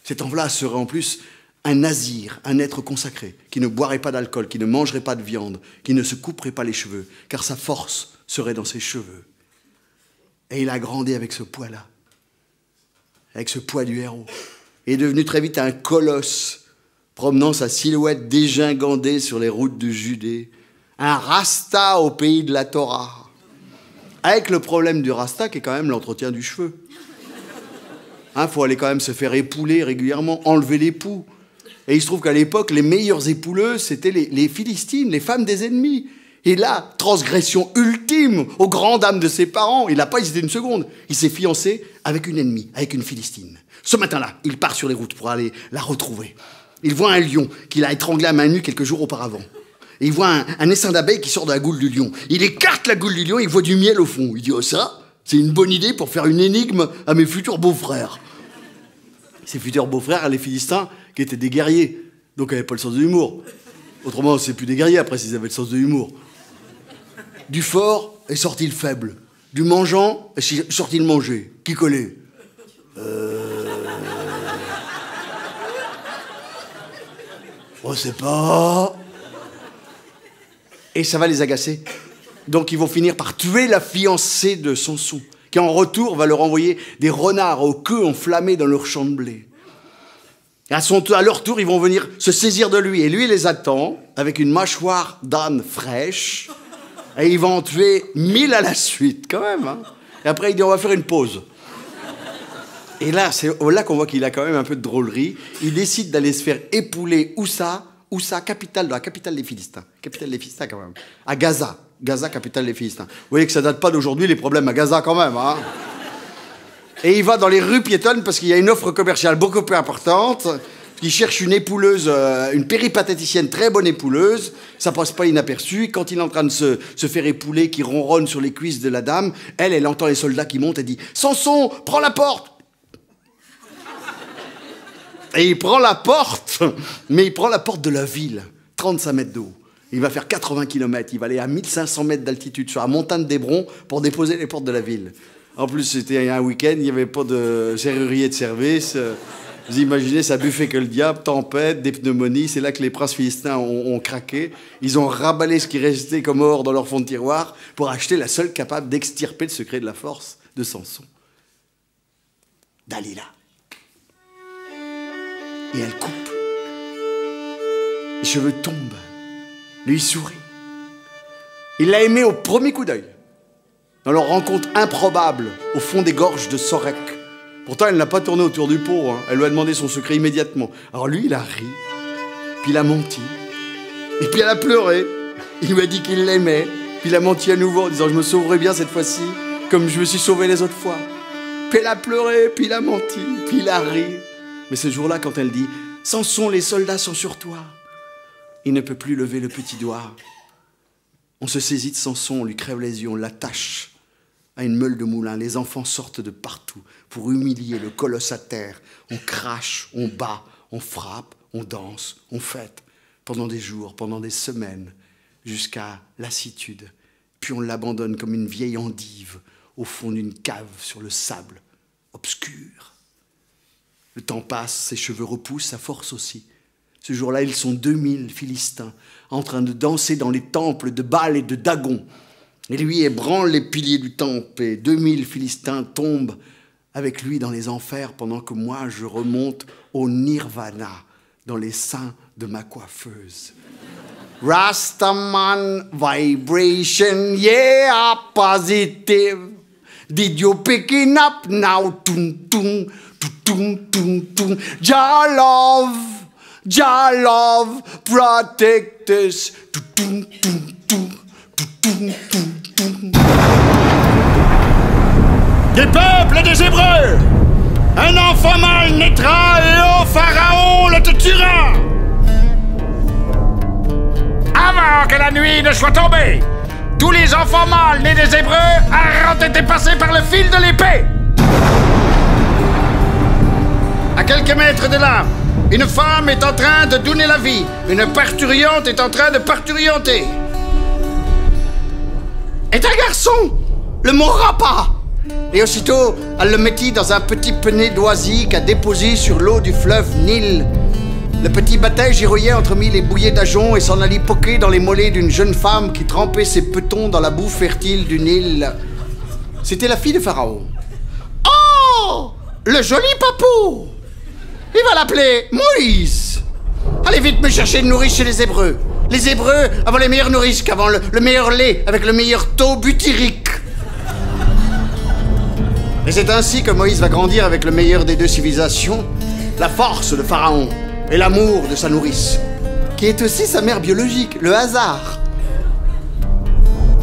Cet enfant-là serait en plus un nazir, un être consacré, qui ne boirait pas d'alcool, qui ne mangerait pas de viande, qui ne se couperait pas les cheveux, car sa force serait dans ses cheveux. Et il a grandi avec ce poids-là, avec ce poids du héros. Il est devenu très vite un colosse, promenant sa silhouette dégingandée sur les routes de Judée, un rasta au pays de la Torah, avec le problème du rasta qui est quand même l'entretien du cheveu. Faut aller quand même se faire épouler régulièrement, enlever les poux. Et il se trouve qu'à l'époque, les meilleures épouleuses, c'était les Philistines, les femmes des ennemis. Et là, transgression ultime aux grandes dames de ses parents. Il n'a pas hésité une seconde. Il s'est fiancé avec une ennemie, avec une Philistine. Ce matin-là, il part sur les routes pour aller la retrouver. Il voit un lion qu'il a étranglé à main nue quelques jours auparavant. Et il voit un essaim d'abeilles qui sort de la goule du lion. Il écarte la goule du lion et il voit du miel au fond. Il dit « Oh ça, c'est une bonne idée pour faire une énigme à mes futurs beaux-frères. » Ses futurs beaux-frères, les Philistins, qui étaient des guerriers, donc ils n'avaient pas le sens de l'humour. Autrement, c'est plus des guerriers après s'ils avaient le sens de l'humour. Du fort est sorti le faible. Du mangeant est sorti le manger. Qui connaît? On sait pas. Et ça va les agacer. Donc ils vont finir par tuer la fiancée de Samson, qui en retour va leur envoyer des renards aux queues enflammées dans leur champ de blé. Et à leur tour, ils vont venir se saisir de lui. Et lui, il les attend avec une mâchoire d'âne fraîche. Et ils vont en tuer 1000 à la suite, quand même. Hein. Et après, il dit, on va faire une pause. Et là, c'est là qu'on voit qu'il a quand même un peu de drôlerie. Il décide d'aller se faire épouler où ça, la capitale des Philistins. Capitale des Philistins, quand même. À Gaza. Gaza, capitale des Philistins. Vous voyez que ça date pas d'aujourd'hui, les problèmes à Gaza, quand même. Hein. Et il va dans les rues piétonnes parce qu'il y a une offre commerciale beaucoup plus importante. Il cherche une épouleuse, une péripatéticienne, très bonne épouleuse. Ça passe pas inaperçu. Quand il est en train de se faire épouler, qui ronronne sur les cuisses de la dame, elle entend les soldats qui montent et dit « Samson, prends la porte !» Et il prend la porte, mais il prend la porte de la ville, 35 mètres de haut. Il va faire 80 km, il va aller à 1500 mètres d'altitude sur la montagne d'Hébron pour déposer les portes de la ville. En plus, c'était un week-end, il n'y avait pas de serrurier de service. Vous imaginez, ça buffait que le diable, tempête, des pneumonies. C'est là que les princes philistins ont craqué. Ils ont raballé ce qui restait comme or dans leur fond de tiroir pour acheter la seule capable d'extirper le secret de la force de Samson. Dalila. Et elle coupe. Les cheveux tombent. Lui, il sourit. Il l'a aimé au premier coup d'œil. Dans leur rencontre improbable au fond des gorges de Sorek. Pourtant, elle n'a pas tourné autour du pot. Hein. Elle lui a demandé son secret immédiatement. Alors lui, il a ri, puis il a menti, et puis elle a pleuré. Il lui a dit qu'il l'aimait, puis il a menti à nouveau en disant « Je me sauverai bien cette fois-ci, comme je me suis sauvé les autres fois. » Puis elle a pleuré, puis il a menti, puis il a ri. Mais ce jour-là, quand elle dit « Samson, les soldats sont sur toi », il ne peut plus lever le petit doigt. On se saisit de Samson, on lui crève les yeux, on l'attache à une meule de moulin. Les enfants sortent de partout pour humilier le colosse à terre. On crache, on bat, on frappe, on danse, on fête pendant des jours, pendant des semaines, jusqu'à lassitude. Puis on l'abandonne comme une vieille endive au fond d'une cave sur le sable obscur. Le temps passe, ses cheveux repoussent, sa force aussi. Ce jour-là, ils sont 2000 Philistins en train de danser dans les temples de Baal et de Dagon. Et lui ébranle les piliers du temple et 2000 Philistins tombent avec lui dans les enfers pendant que moi, je remonte au nirvana dans les seins de ma coiffeuse. Rastaman vibration, yeah, positive. Did you picking up now? Tung, tung, tung, tung, tung. Jah love, protect us. Tung, tung, tung, tung, tung, tung. Des peuples des Hébreux, un enfant mâle naîtra et au Pharaon le te tuera. Avant que la nuit ne soit tombée, tous les enfants mâles nés des Hébreux auront été passés par le fil de l'épée. À quelques mètres de là, une femme est en train de donner la vie. Une parturiente est en train de parturienter. Et un garçon le mourra pas. Et aussitôt, elle le mettit dans un petit pennet d'oisie qu'a déposé sur l'eau du fleuve Nil. Le petit bataille girouillait entremit les bouillées d'ajoncs et s'en allait poquer dans les mollets d'une jeune femme qui trempait ses petons dans la boue fertile du Nil. C'était la fille de Pharaon. Oh, le joli papou! Il va l'appeler Moïse. Allez vite me chercher une nourrice chez les Hébreux. Les Hébreux avant les meilleures nourrices qu'avant le meilleur lait avec le meilleur taux butyrique. Et c'est ainsi que Moïse va grandir avec le meilleur des deux civilisations, la force de Pharaon et l'amour de sa nourrice, qui est aussi sa mère biologique, le hasard.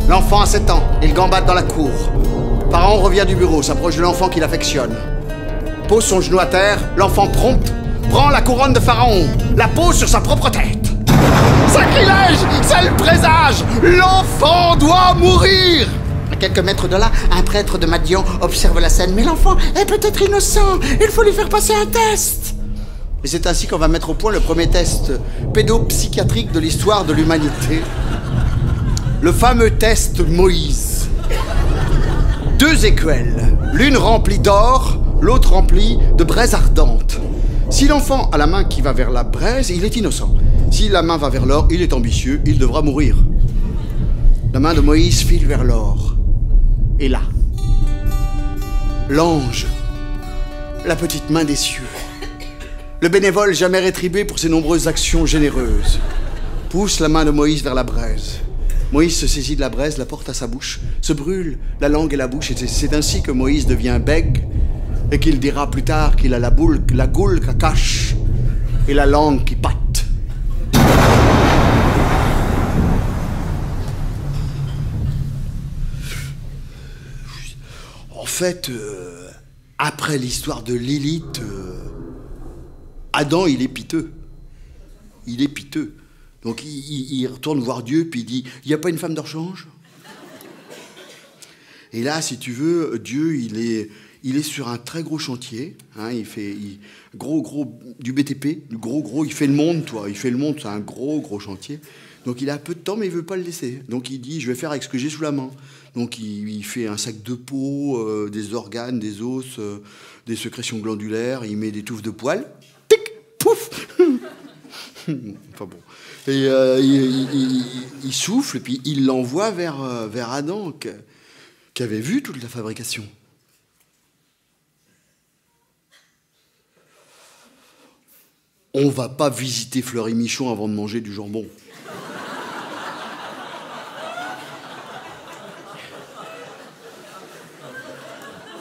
L'enfant a 7 ans, il gambade dans la cour. Pharaon revient du bureau, s'approche de l'enfant qu'il affectionne. Pose son genou à terre, l'enfant prompt prend la couronne de Pharaon, la pose sur sa propre tête. Sacrilège! C'est le présage! L'enfant doit mourir! À quelques mètres de là, un prêtre de Madian observe la scène. Mais l'enfant est peut-être innocent, il faut lui faire passer un test. Et c'est ainsi qu'on va mettre au point le premier test pédopsychiatrique de l'histoire de l'humanité. Le fameux test Moïse. 2 écuelles, l'une remplie d'or, l'autre remplie de braise ardente. Si l'enfant a la main qui va vers la braise, il est innocent. Si la main va vers l'or, il est ambitieux, il devra mourir. La main de Moïse file vers l'or. Et là, l'ange, la petite main des cieux, le bénévole jamais rétribué pour ses nombreuses actions généreuses, pousse la main de Moïse vers la braise. Moïse se saisit de la braise, la porte à sa bouche, se brûle la langue et la bouche, et c'est ainsi que Moïse devient bègue, et qu'il dira plus tard qu'il a la goule qui cache, et la langue qui patte. En fait, après l'histoire de Lilith, Adam, il est piteux. Il est piteux. Donc il retourne voir Dieu, puis il dit, il n'y a pas une femme de rechange? Et là, si tu veux, Dieu, il est sur un très gros chantier. Hein, il fait du BTP, du gros, il fait le monde, toi. Il fait le monde, c'est un gros chantier. Donc il a peu de temps, mais il ne veut pas le laisser. Donc il dit, je vais faire avec ce que j'ai sous la main. Donc il fait un sac de peau, des organes, des os, des sécrétions glandulaires, il met des touffes de poils. Tic, pouf. Enfin bon. Et il souffle, et puis il l'envoie vers Adam, qui avait vu toute la fabrication. On va pas visiter Fleury-Michon avant de manger du jambon.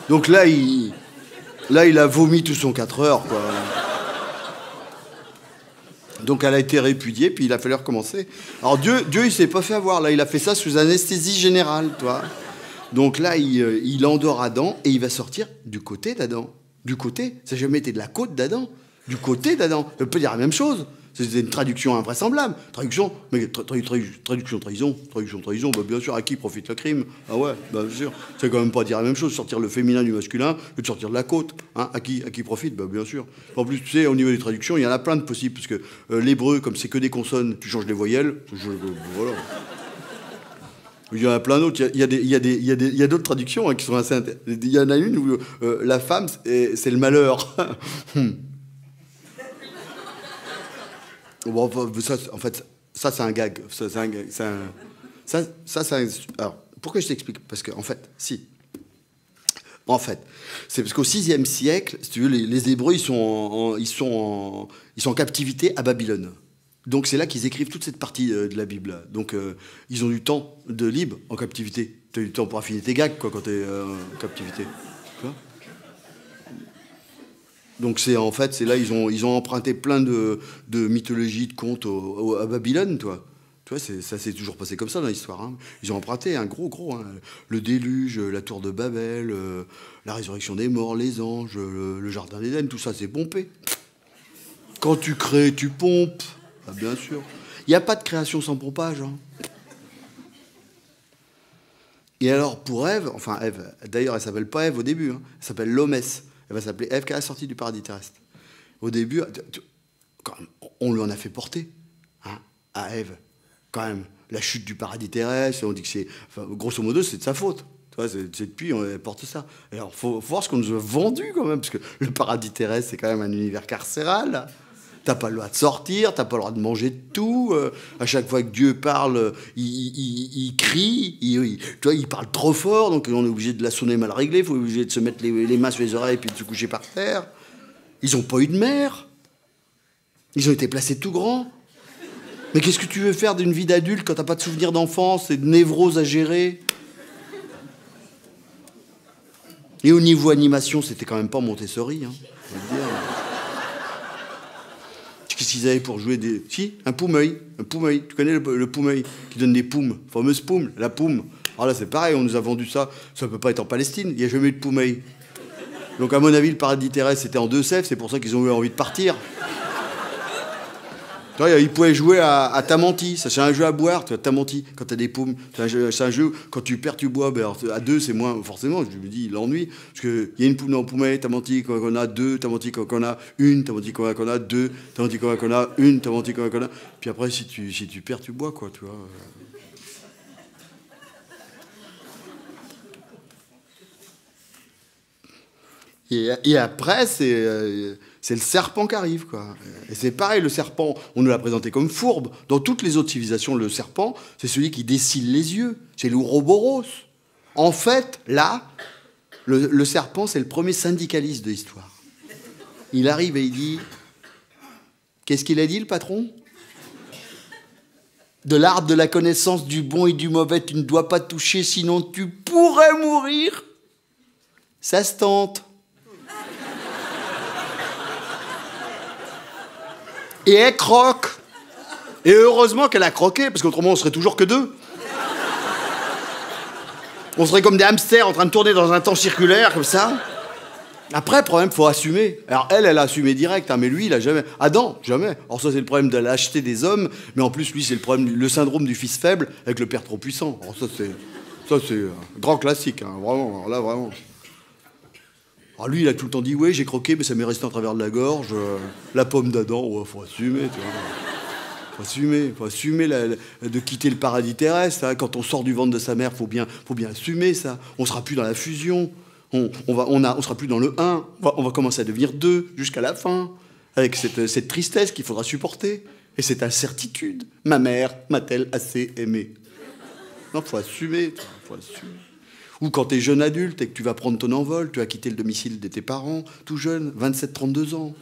Donc là, il a vomi tout son 4 heures, quoi. Donc elle a été répudiée, puis il a fallu recommencer. Alors Dieu il s'est pas fait avoir, là, il a fait ça sous anesthésie générale, toi. Donc là, il endort Adam, et il va sortir du côté d'Adam. Du côté, ça n'a jamais été de la côte d'Adam. Du côté d'Adam. Ça peut dire la même chose. C'est une traduction invraisemblable. Traduction, mais traduction trahison, bah bien sûr, à qui profite le crime? Ah ouais, bah bien sûr. C'est quand même pas dire la même chose, sortir le féminin du masculin, que de sortir de la côte. Hein, à qui profite? Bah bien sûr. En plus, tu sais, au niveau des traductions, il y en a plein de possibles, parce que l'hébreu, comme c'est que des consonnes, tu changes les voyelles. Voilà. Il y en a plein d'autres. Il y a d'autres traductions qui sont assez intéressantes. Il y en a une où la femme, c'est le malheur. Bon, ça, en fait, ça, c'est un gag. Alors, pourquoi je t'explique? Parce qu'en fait, si. En fait, c'est parce qu'au VIe siècle, si tu veux, les Hébreux, ils sont en captivité à Babylone. Donc c'est là qu'ils écrivent toute cette partie de la Bible. Donc ils ont du temps de libre en captivité. Tu as du temps pour affiner tes gags, quoi, quand tu es en captivité. Tu vois? Donc c'est là ils ont emprunté plein de mythologies, de contes à Babylone, toi. Tu vois, ça s'est toujours passé comme ça dans l'histoire. Hein. Ils ont emprunté un gros, hein, le déluge, la tour de Babel, la résurrection des morts, les anges, le jardin d'Éden, tout ça c'est pompé. Quand tu crées, tu pompes. Ah, bien sûr. Il n'y a pas de création sans pompage. Hein. Et alors pour Ève, enfin Ève, d'ailleurs elle s'appelle pas Ève au début, hein, elle s'appelle Lomès. Elle va s'appeler Ève, qui est sortie du paradis terrestre. Au début, quand même, on lui en a fait porter, hein, à Ève. Quand même, la chute du paradis terrestre, on dit que c'est... Enfin, grosso modo, c'est de sa faute. Tu vois, c'est depuis, on porte ça. Et alors, il faut voir ce qu'on nous a vendu, quand même, parce que le paradis terrestre, c'est quand même un univers carcéral. T'as pas le droit de sortir, t'as pas le droit de manger de tout. À chaque fois que Dieu parle, il crie. Tu vois, il parle trop fort, donc on est obligé de la sonner mal réglée. Il faut obligé de se mettre les mains sur les oreilles et puis de se coucher par terre. Ils ont pas eu de mère. Ils ont été placés tout grands. Mais qu'est-ce que tu veux faire d'une vie d'adulte quand t'as pas de souvenirs d'enfance et de névrose à gérer? Et au niveau animation, c'était quand même pas Montessori, hein, je veux dire. Qu'est-ce qu'ils avaient pour jouer des... Si, un poumeuil. Tu connais le poumeuil qui donne des poumes, fameuse poume, la poume. Alors là, c'est pareil, on nous a vendu ça. Ça peut pas être en Palestine, il n'y a jamais eu de poumeuil. Donc à mon avis, le paradis terrestre, c'était en 2 Sèvres, c'est pour ça qu'ils ont eu envie de partir. Tu vois, ils pouvaient jouer à Tamanti. Ça, c'est un jeu à boire, tu vois, Tamanti, quand tu as des poumes. C'est un jeu, quand tu perds, tu bois. Ben alors, à 2, c'est moins, forcément, je me dis, l'ennui. Parce qu'il y a une poule dans le poumeuil, Tamanti, quand on a 2, Tamanti, quand on a 1, Tamanti, quand on a 2, Tamanti, quand on a 1, Tamanti, quand on a... Puis après, si tu perds, tu bois, quoi, tu vois. Et après, c'est c'est le serpent qui arrive, quoi. Et c'est pareil, le serpent, on nous l'a présenté comme fourbe. Dans toutes les autres civilisations, le serpent, c'est celui qui dessille les yeux. C'est l'Ouroboros. En fait, là, le serpent, c'est le premier syndicaliste de l'histoire. Il arrive et il dit... Qu'est-ce qu'il a dit, le patron? De l'arbre de la connaissance du bon et du mauvais, tu ne dois pas toucher, sinon tu pourrais mourir. Ça se tente. Et elle croque. Et heureusement qu'elle a croqué, parce qu'autrement on serait toujours que deux. On serait comme des hamsters en train de tourner dans un temps circulaire, comme ça. Après, problème, faut assumer. Alors elle a assumé direct, hein, mais lui, il a jamais. Adam, jamais. Alors ça, c'est le problème de lâcheté des hommes, mais en plus, lui, c'est le problème, le syndrome du fils faible avec le père trop puissant. Alors ça, c'est grand classique, hein, vraiment. Alors là, vraiment. Alors lui, il a tout le temps dit, oui, j'ai croqué, mais ça m'est resté en travers de la gorge. La pomme d'Adam, ouais, faut assumer, tu vois. Faut assumer de quitter le paradis terrestre. Hein. Quand on sort du ventre de sa mère, faut bien assumer ça. On sera plus dans la fusion. On sera plus dans le 1. On va commencer à devenir 2 jusqu'à la fin. Avec cette tristesse qu'il faudra supporter. Et cette incertitude. Ma mère m'a-t-elle assez aimé? Non, faut assumer. Faut assumer. Ou quand tu es jeune adulte et que tu vas prendre ton envol, tu as quitté le domicile de tes parents, tout jeune, 27-32 ans.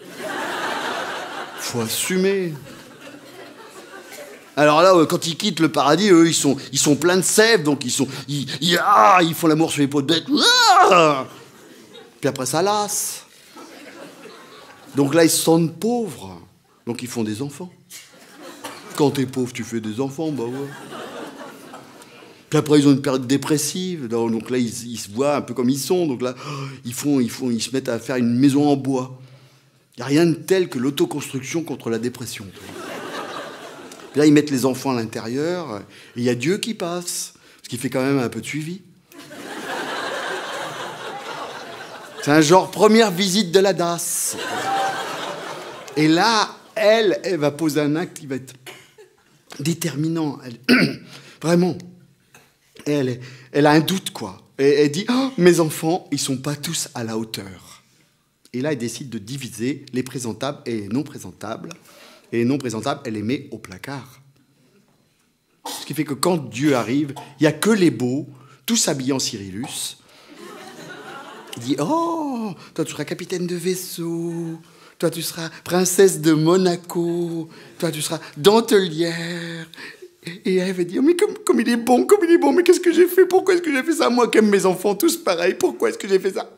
Faut assumer. Alors là, quand ils quittent le paradis, eux, ils sont pleins de sève, donc ils font l'amour sur les peaux de bête. Puis après, ça lasse. Donc là, ils se sentent pauvres. Donc ils font des enfants. Quand t'es pauvre, tu fais des enfants, bah ouais. Puis après, ils ont une période dépressive. Donc là, ils se voient un peu comme ils sont. Donc là, ils se mettent à faire une maison en bois. Il n'y a rien de tel que l'autoconstruction contre la dépression. Puis là, ils mettent les enfants à l'intérieur. Et il y a Dieu qui passe. Ce qui fait quand même un peu de suivi. C'est un genre première visite de la DAS. Et là, elle va poser un acte qui va être déterminant. Vraiment. Elle a un doute, quoi. Et elle dit, oh, mes enfants, ils sont pas tous à la hauteur. Et là, elle décide de diviser les présentables et les non présentables. Et les non présentables, elle les met au placard. Ce qui fait que quand Dieu arrive, il n'y a que les beaux, tous habillés en Cyrillus. Il dit, oh, toi, tu seras capitaine de vaisseau. Toi, tu seras princesse de Monaco. Toi, tu seras dentelière. Et elle va dire, mais comme il est bon, mais qu'est-ce que j'ai fait? Pourquoi est-ce que j'ai fait ça? Moi qui aime mes enfants tous pareils, pourquoi est-ce que j'ai fait ça?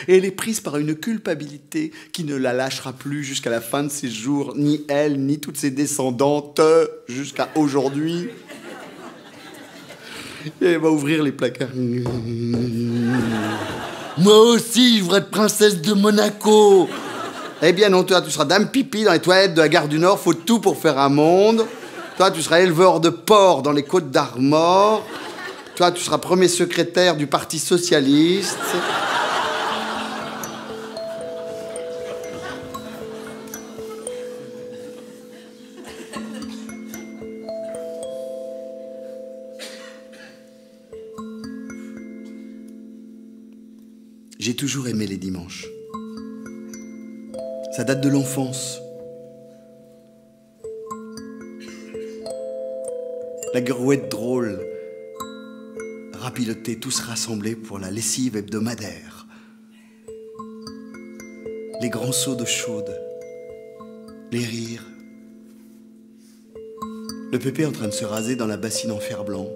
Et elle est prise par une culpabilité qui ne la lâchera plus jusqu'à la fin de ses jours, ni elle, ni toutes ses descendantes, jusqu'à aujourd'hui. Et elle va ouvrir les placards. Moi aussi, je voudrais être princesse de Monaco. Eh bien non, toi, tu seras dame pipi dans les toilettes de la gare du Nord, faut tout pour faire un monde. Toi, tu seras éleveur de porc dans les Côtes d'Armor. Toi, tu seras premier secrétaire du Parti Socialiste. J'ai toujours aimé les dimanches. Ça date de l'enfance. La guerouette drôle, rapilotée, tous rassemblés pour la lessive hebdomadaire. Les grands seaux d'eau chaude, les rires. Le pépé en train de se raser dans la bassine en fer blanc.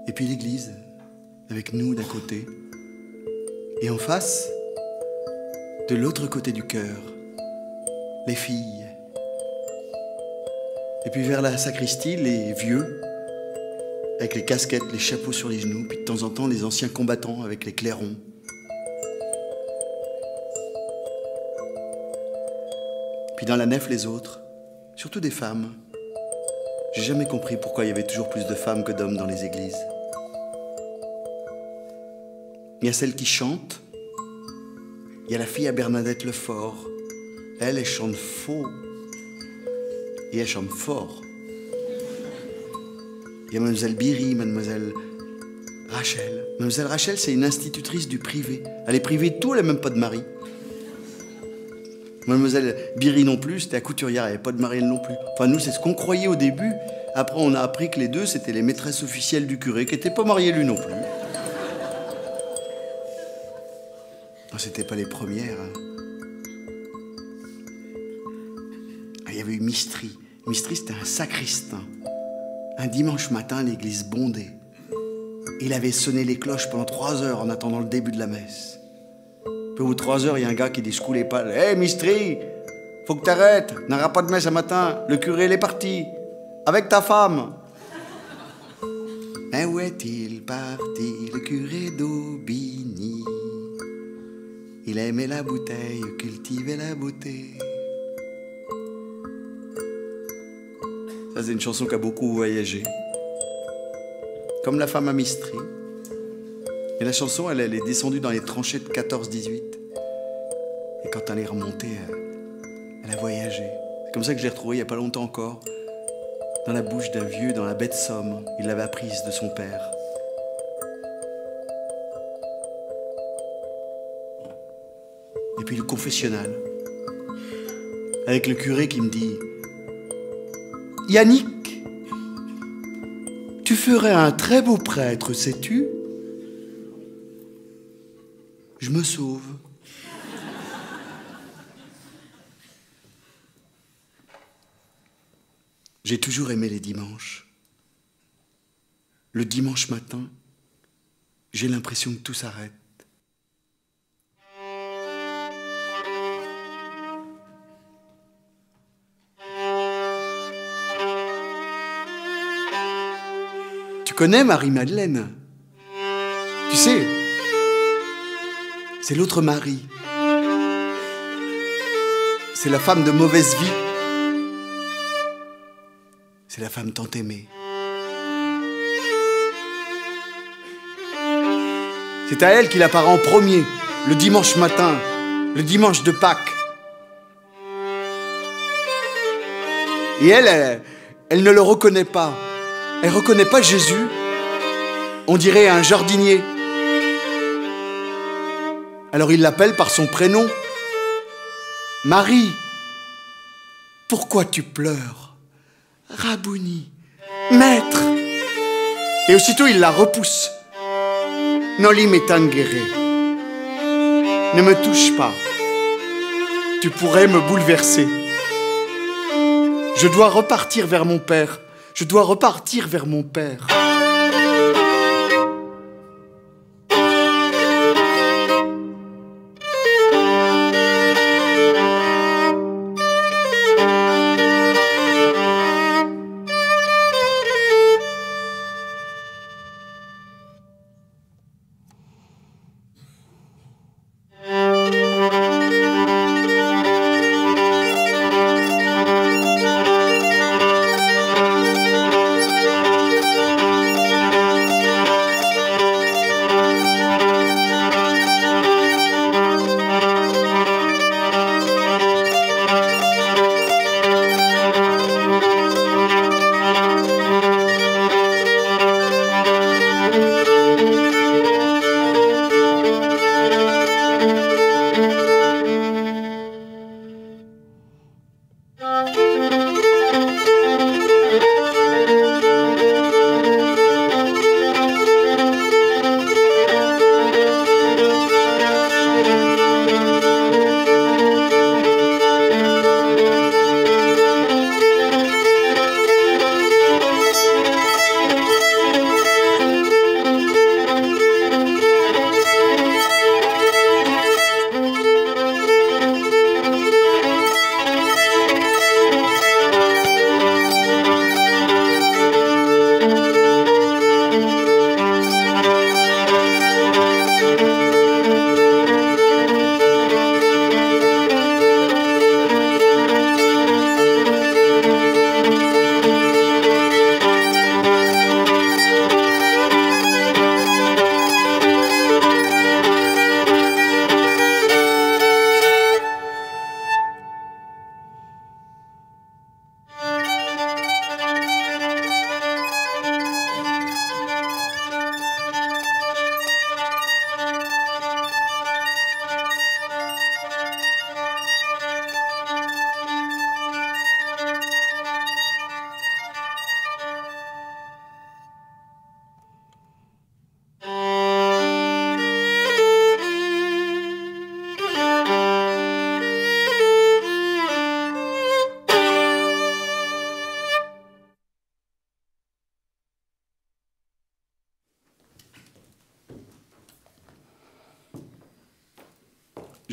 Et puis l'église, avec nous d'un côté. Et en face, de l'autre côté du cœur, les filles. Et puis vers la sacristie, les vieux, avec les casquettes, les chapeaux sur les genoux, puis de temps en temps les anciens combattants avec les clairons. Puis dans la nef, les autres, surtout des femmes. J'ai jamais compris pourquoi il y avait toujours plus de femmes que d'hommes dans les églises. Il y a celle qui chante, il y a la fille à Bernadette Lefort. Elle chante faux. Et elle chante fort. Il y a mademoiselle Biry, mademoiselle Rachel. Mademoiselle Rachel, c'est une institutrice du privé. Elle est privée de tout, elle n'a même pas de mari. Mademoiselle Biry non plus, c'était la couturière, elle n'avait pas de mari elle non plus. Enfin, nous, c'est ce qu'on croyait au début. Après, on a appris que les deux, c'était les maîtresses officielles du curé, qui n'étaient pas mariées lui non plus. C'était pas les premières. Hein. Il y avait eu Mistry. Mistry, c'était un sacristain. Un dimanche matin, l'église bondait. Il avait sonné les cloches pendant 3 heures en attendant le début de la messe. Puis au bout de 3 heures, il y a un gars qui dit, secoue les pales. Hé, hey, Mistry, faut que t'arrêtes. N'aura pas de messe ce matin. Le curé, il est parti. Avec ta femme. Mais où est-il parti, le curé d'Aubigny? Il aimait la bouteille, cultivait la beauté. Ça, c'est une chanson qui a beaucoup voyagé. Comme la femme à Mistry. Et la chanson, elle est descendue dans les tranchées de 14-18. Et quand elle est remontée, elle a voyagé. C'est comme ça que je l'ai retrouvée il n'y a pas longtemps encore. Dans la bouche d'un vieux, dans la baie de Somme. Il l'avait apprise de son père. Et puis le confessionnal. Avec le curé qui me dit « Yannick, tu ferais un très beau prêtre, sais-tu » Je me sauve. J'ai toujours aimé les dimanches. Le dimanche matin, j'ai l'impression que tout s'arrête. Tu connais Marie-Madeleine? Tu sais, c'est l'autre Marie. C'est la femme de mauvaise vie. C'est la femme tant aimée. C'est à elle qu'il apparaît en premier, le dimanche matin, le dimanche de Pâques. Et elle ne le reconnaît pas. Elle ne reconnaît pas Jésus. On dirait un jardinier. Alors il l'appelle par son prénom. Marie, pourquoi tu pleures? Rabouni, maître. Et aussitôt il la repousse. Noli me tangere. Ne me touche pas. Tu pourrais me bouleverser. Je dois repartir vers mon père. Je dois repartir vers mon père.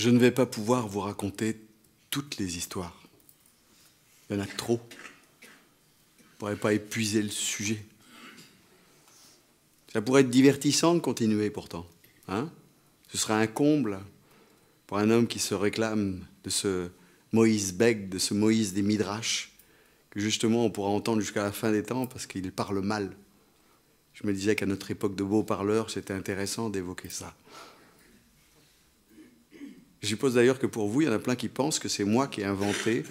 Je ne vais pas pouvoir vous raconter toutes les histoires. Il y en a trop. Je ne pourrais pas épuiser le sujet. Ça pourrait être divertissant de continuer pourtant. Hein? Ce serait un comble pour un homme qui se réclame de ce Moïse Beg, de ce Moïse des Midrash, que justement on pourra entendre jusqu'à la fin des temps parce qu'il parle mal. Je me disais qu'à notre époque de beaux parleurs, c'était intéressant d'évoquer ça. Je suppose d'ailleurs que pour vous, il y en a plein qui pensent que c'est moi qui ai inventé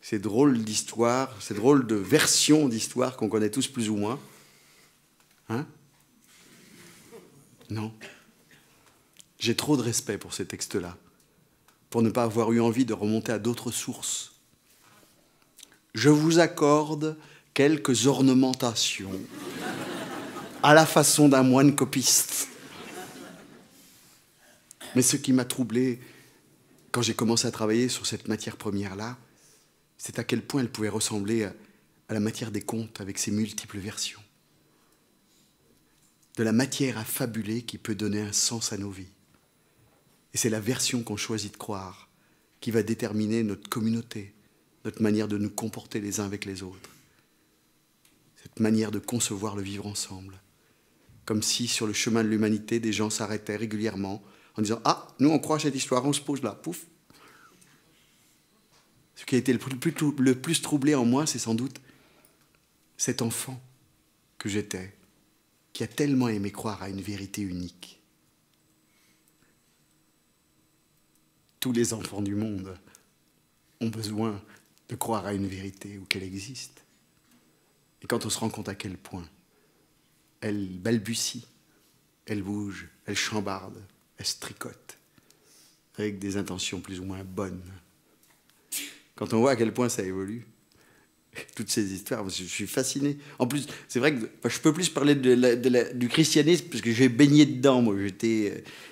ces drôles d'histoires, ces drôles de versions d'histoires qu'on connaît tous plus ou moins. Hein? Non. J'ai trop de respect pour ces textes-là, pour ne pas avoir eu envie de remonter à d'autres sources. Je vous accorde quelques ornementations à la façon d'un moine copiste. Mais ce qui m'a troublé quand j'ai commencé à travailler sur cette matière première-là, c'est à quel point elle pouvait ressembler à la matière des contes avec ses multiples versions. De la matière à fabuler qui peut donner un sens à nos vies. Et c'est la version qu'on choisit de croire qui va déterminer notre communauté, notre manière de nous comporter les uns avec les autres. Cette manière de concevoir le vivre ensemble. Comme si, sur le chemin de l'humanité, des gens s'arrêtaient régulièrement en disant « Ah, nous on croit à cette histoire, on se pose là, pouf !» Ce qui a été le plus troublé en moi, c'est sans doute cet enfant que j'étais, qui a tellement aimé croire à une vérité unique. Tous les enfants du monde ont besoin de croire à une vérité ou qu'elle existe. Et quand on se rend compte à quel point elle balbutie, elle bouge, elle chambarde, elle se tricote, avec des intentions plus ou moins bonnes. Quand on voit à quel point ça évolue, toutes ces histoires, je suis fasciné. En plus, c'est vrai que je peux plus parler du christianisme, parce que j'ai baigné dedans, moi.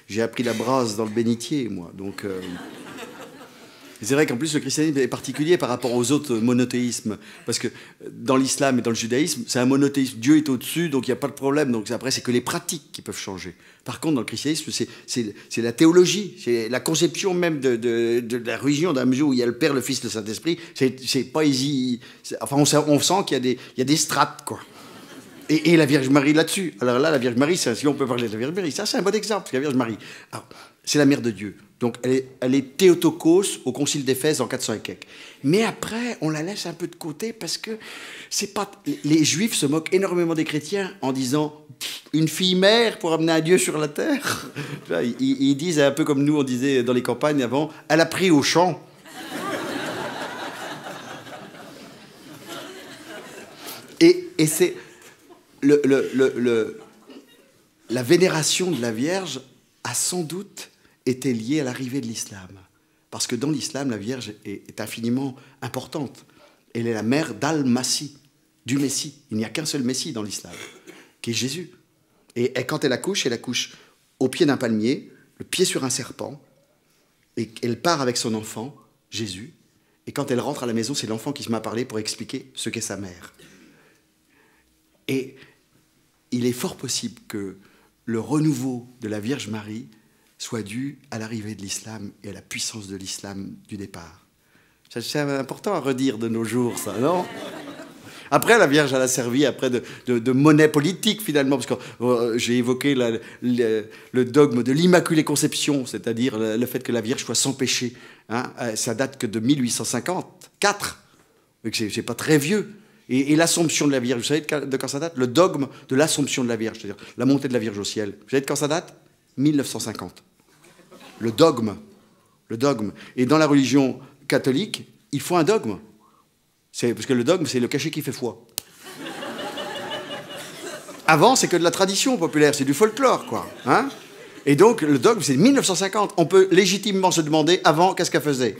J'ai appris la brasse dans le bénitier, moi. Donc, c'est vrai qu'en plus, le christianisme est particulier par rapport aux autres monothéismes. Parce que dans l'islam et dans le judaïsme, c'est un monothéisme. Dieu est au-dessus, donc il n'y a pas de problème. Donc après, c'est que les pratiques qui peuvent changer. Par contre, dans le christianisme, c'est la théologie, c'est la conception même de la religion, dans la mesure où il y a le Père, le Fils, le Saint-Esprit. C'est pas easy. Enfin, on sent qu'il y a des strates, quoi. Et la Vierge Marie là-dessus. Alors là, la Vierge Marie, si on peut parler de la Vierge Marie, ça c'est un bon exemple, parce que la Vierge Marie, c'est la mère de Dieu. Donc elle est Théotokos au Concile d'Éphèse en 400 et quelques. Mais après, on la laisse un peu de côté parce que c'est pas. Les Juifs se moquent énormément des chrétiens en disant une fille mère pour amener un Dieu sur la terre. Ils disent un peu comme nous on disait dans les campagnes avant, elle a pris au champ. Et c'est la vénération de la Vierge a sans doute été liée à l'arrivée de l'islam. Parce que dans l'islam, la Vierge est infiniment importante. Elle est la mère d'Al-Masih, du Messie. Il n'y a qu'un seul Messie dans l'islam, qui est Jésus. Et quand elle accouche au pied d'un palmier, le pied sur un serpent, et elle part avec son enfant, Jésus. Et quand elle rentre à la maison, c'est l'enfant qui se met à parler pour expliquer ce qu'est sa mère. Et il est fort possible que le renouveau de la Vierge Marie soit dû à l'arrivée de l'islam et à la puissance de l'islam du départ. C'est important à redire de nos jours, ça, non? Après, la Vierge, elle a servi après de monnaie politique, finalement, parce que j'ai évoqué le dogme de l'Immaculée Conception, c'est-à-dire le fait que la Vierge soit sans péché. Hein, ça date que de 1854, donc c'est pas très vieux. Et l'Assomption de la Vierge, vous savez de quand ça date? Le dogme de l'Assomption de la Vierge, c'est-à-dire la montée de la Vierge au ciel. Vous savez de quand ça date? 1950. Le dogme. Et dans la religion catholique, il faut un dogme. Parce que le dogme, c'est le cachet qui fait foi. Avant, c'est que de la tradition populaire, c'est du folklore, quoi. Hein? Et donc, le dogme, c'est 1950. On peut légitimement se demander, avant, qu'est-ce qu'elle faisait?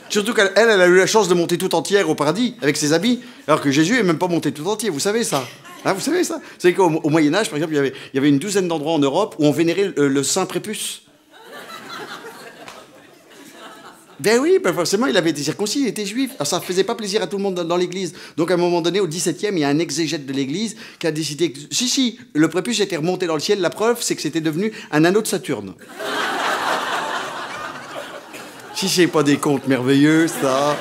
Surtout qu'elle a eu la chance de monter tout entière au paradis, avec ses habits, alors que Jésus n'est même pas monté tout entier, vous savez ça? Hein, vous savez ça? Vous savez qu'au Moyen-Âge, par exemple, il y avait une douzaine d'endroits en Europe où on vénérait le saint prépuce. Ben oui, ben forcément, il avait été circoncis, il était juif. Alors ça ne faisait pas plaisir à tout le monde dans l'église. Donc à un moment donné, au XVIIe, il y a un exégète de l'église qui a décidé que... Si, le prépuce était remonté dans le ciel. La preuve, c'est que c'était devenu un anneau de Saturne. Si c'est pas des contes merveilleux, ça...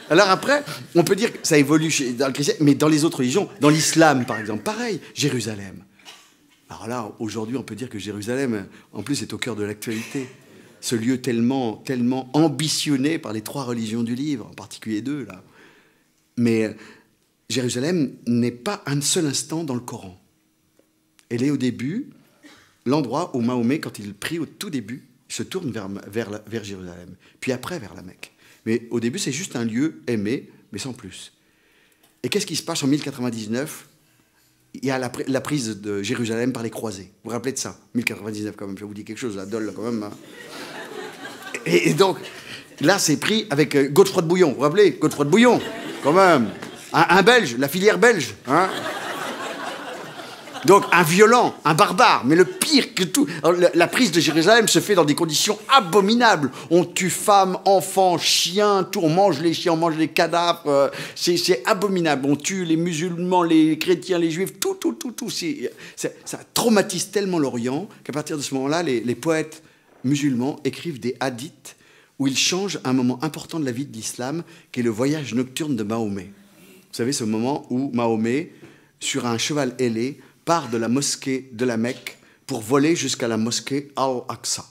Alors après, on peut dire que ça évolue dans le christianisme, mais dans les autres religions, dans l'islam par exemple, pareil, Jérusalem. Alors là, aujourd'hui, on peut dire que Jérusalem, en plus, est au cœur de l'actualité. Ce lieu tellement ambitionné par les trois religions du livre, en particulier deux, là. Mais Jérusalem n'est pas un seul instant dans le Coran. Elle est au début, l'endroit où Mahomet, quand il prie au tout début, se tourne vers Jérusalem, puis après vers la Mecque. Mais au début, c'est juste un lieu aimé, mais sans plus. Et qu'est-ce qui se passe en 1099 ? Il y a la prise de Jérusalem par les croisés. Vous vous rappelez de ça? 1099 quand même, je vous dis quelque chose, la Dole quand même. Hein. Et donc, là, c'est pris avec Godefroy de Bouillon. Vous vous rappelez? Godefroy de Bouillon, quand même. Un Belge, la filière belge. Hein. Donc, un violent, un barbare, mais le pire que tout. Alors, la prise de Jérusalem se fait dans des conditions abominables. On tue femmes, enfants, chiens, tout. On mange les chiens, on mange les cadavres. C'est abominable. On tue les musulmans, les chrétiens, les juifs, tout. Ça traumatise tellement l'Orient qu'à partir de ce moment-là, les poètes musulmans écrivent des hadiths où ils changent un moment important de la vie de l'islam, qui est le voyage nocturne de Mahomet. Vous savez, ce moment où Mahomet, sur un cheval ailé, part de la mosquée de la Mecque pour voler jusqu'à la mosquée Al-Aqsa,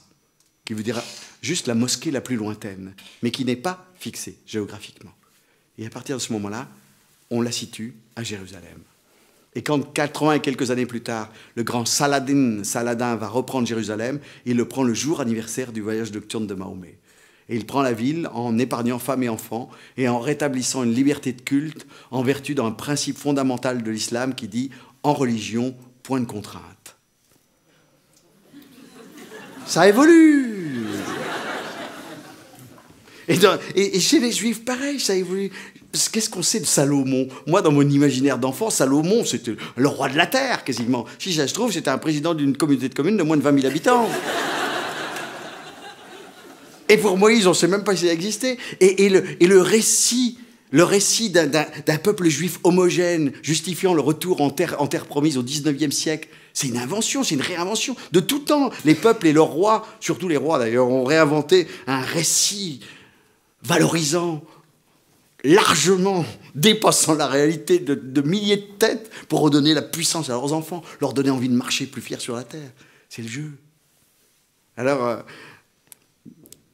qui veut dire juste la mosquée la plus lointaine, mais qui n'est pas fixée géographiquement. Et à partir de ce moment-là, on la situe à Jérusalem. Et quand 80 et quelques années plus tard, le grand Saladin va reprendre Jérusalem, il le prend le jour anniversaire du voyage nocturne de Mahomet. Et il prend la ville en épargnant femmes et enfants et en rétablissant une liberté de culte en vertu d'un principe fondamental de l'islam qui dit « en religion, point de contrainte ». Ça évolue. Et chez les Juifs, pareil, ça évolue. Qu'est-ce qu'on sait de Salomon? Moi, dans mon imaginaire d'enfant, Salomon, c'était le roi de la terre, quasiment. Si ça se trouve, c'était un président d'une communauté de communes de moins de 20 000 habitants. Et pour Moïse, on ne sait même pas si ça existait. Et le récit d'un peuple juif homogène, justifiant le retour en terre promise au XIXe siècle, c'est une invention, c'est une réinvention. De tout temps, les peuples et leurs rois, surtout les rois d'ailleurs, ont réinventé un récit valorisant, largement dépassant la réalité de milliers de têtes pour redonner la puissance à leurs enfants, leur donner envie de marcher plus fiers sur la terre. C'est le jeu. Alors...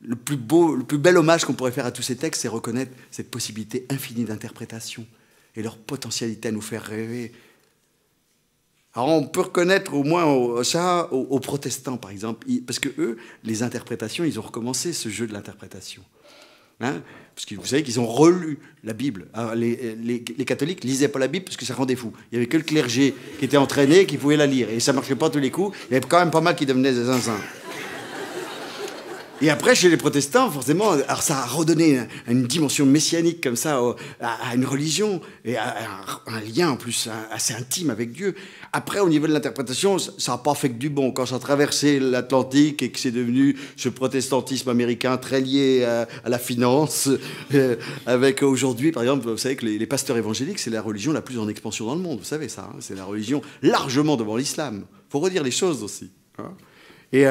le plus bel hommage qu'on pourrait faire à tous ces textes, c'est reconnaître cette possibilité infinie d'interprétation et leur potentialité à nous faire rêver. Alors on peut reconnaître au moins ça aux protestants, par exemple, parce que eux, les interprétations, ils ont recommencé ce jeu de l'interprétation. Hein, parce que vous savez qu'ils ont relu la Bible. Alors, les catholiques ne lisaient pas la Bible parce que ça rendait fou. Il n'y avait que le clergé qui était entraîné et qui pouvait la lire. Et ça ne marchait pas tous les coups. Il y avait quand même pas mal qui devenaient des zinzins. Et après, chez les protestants, forcément, alors ça a redonné une dimension messianique comme ça à une religion et à un lien en plus assez intime avec Dieu. Après, au niveau de l'interprétation, ça n'a pas fait que du bon. Quand ça a traversé l'Atlantique et que c'est devenu ce protestantisme américain très lié à la finance, avec aujourd'hui, par exemple, vous savez que les pasteurs évangéliques, c'est la religion la plus en expansion dans le monde. Vous savez ça, hein, c'est la religion largement devant l'islam. Il faut redire les choses aussi. Hein. Et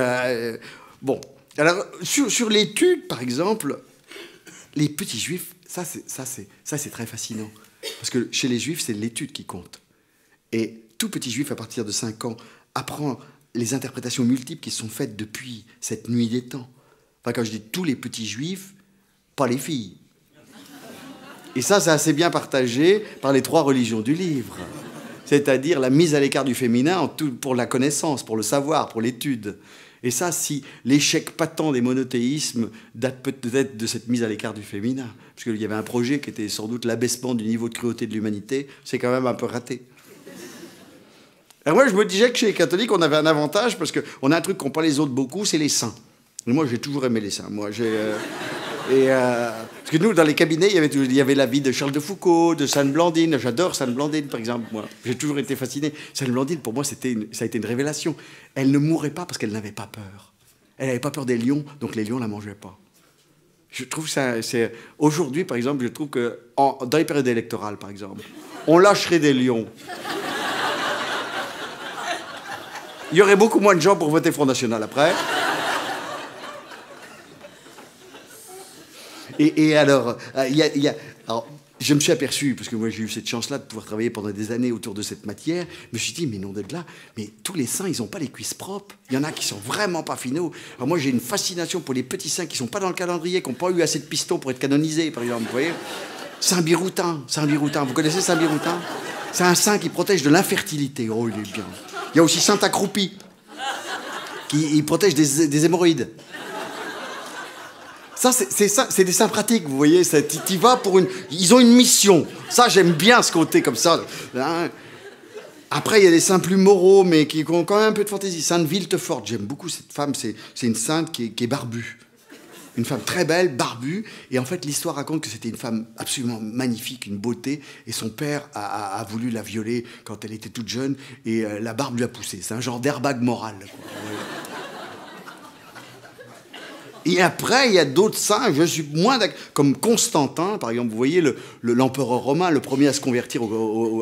bon... Alors, sur l'étude, par exemple, les petits juifs, ça c'est très fascinant. Parce que chez les juifs, c'est l'étude qui compte. Et tout petit juif, à partir de 5 ans, apprend les interprétations multiples qui sont faites depuis cette nuit des temps. Enfin, quand je dis tous les petits juifs, pas les filles. Et ça, c'est assez bien partagé par les 3 religions du livre. C'est-à-dire la mise à l'écart du féminin pour la connaissance, pour le savoir, pour l'étude. Et ça, si l'échec patent des monothéismes date peut-être de cette mise à l'écart du féminin, parce qu'il y avait un projet qui était sans doute l'abaissement du niveau de cruauté de l'humanité, c'est quand même un peu raté. Alors moi, je me disais que chez les catholiques, on avait un avantage, parce qu'on a un truc qu'ont pas les autres beaucoup, c'est les saints. Et moi, j'ai toujours aimé les saints. Moi, parce que nous, dans les cabinets, il y avait la vie de Charles de Foucault, de Sainte Blandine. J'adore Sainte Blandine, par exemple. Moi, j'ai toujours été fasciné. Sainte Blandine, pour moi, ça a été une révélation. Elle ne mourait pas parce qu'elle n'avait pas peur. Elle n'avait pas peur des lions, donc les lions ne la mangeaient pas. Je trouve ça... Aujourd'hui, par exemple, je trouve que dans les périodes électorales, par exemple, on lâcherait des lions. Il y aurait beaucoup moins de gens pour voter Front National après. Et alors, alors, je me suis aperçu, parce que moi j'ai eu cette chance-là de pouvoir travailler pendant des années autour de cette matière, je me suis dit, mais non d'être là, mais tous les saints, ils n'ont pas les cuisses propres. Il y en a qui sont vraiment pas finaux. Alors moi j'ai une fascination pour les petits saints qui sont pas dans le calendrier, qui n'ont pas eu assez de pistons pour être canonisés, par exemple, vous voyez. Saint Biroutin, vous connaissez Saint Biroutin? C'est un saint qui protège de l'infertilité. Oh, il est bien. Il y a aussi Saint Accroupi, qui protège des hémorroïdes. Ça, c'est des saints pratiques, vous voyez. T'y vas pour une... Ils ont une mission. Ça, j'aime bien ce côté comme ça. Hein. Après, il y a des saints plus moraux, mais qui ont quand même un peu de fantaisie. Sainte Villefort, j'aime beaucoup cette femme. C'est une sainte qui est barbue. Une femme très belle, barbue. Et en fait, l'histoire raconte que c'était une femme absolument magnifique, une beauté. Et son père a voulu la violer quand elle était toute jeune. Et la barbe lui a poussé. C'est un genre d'airbag moral, quoi. Et après, il y a d'autres saints, je suis moins d'accord, comme Constantin, par exemple, vous voyez, l'empereur romain, le premier à se convertir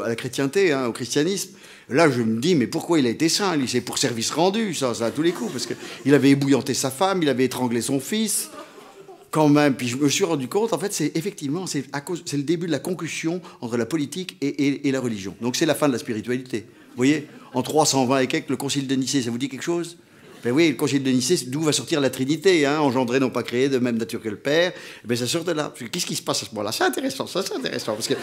à la chrétienté, hein, au christianisme. Là, je me dis, mais pourquoi il a été saint? C'est pour service rendu, ça à tous les coups, parce qu'il avait ébouillanté sa femme, il avait étranglé son fils, quand même. Puis je me suis rendu compte, en fait, c'est le début de la concussion entre la politique et la religion. Donc c'est la fin de la spiritualité. Vous voyez, en 320 et quelques, le concile de Nicée, ça vous dit quelque chose? Ben oui, le concile de Nicée, d'où va sortir la Trinité, hein, engendré, non pas créé, de même nature que le Père. Ben ça sort de là. Qu'est-ce qui se passe à ce moment-là? C'est intéressant, ça, c'est intéressant. Parce que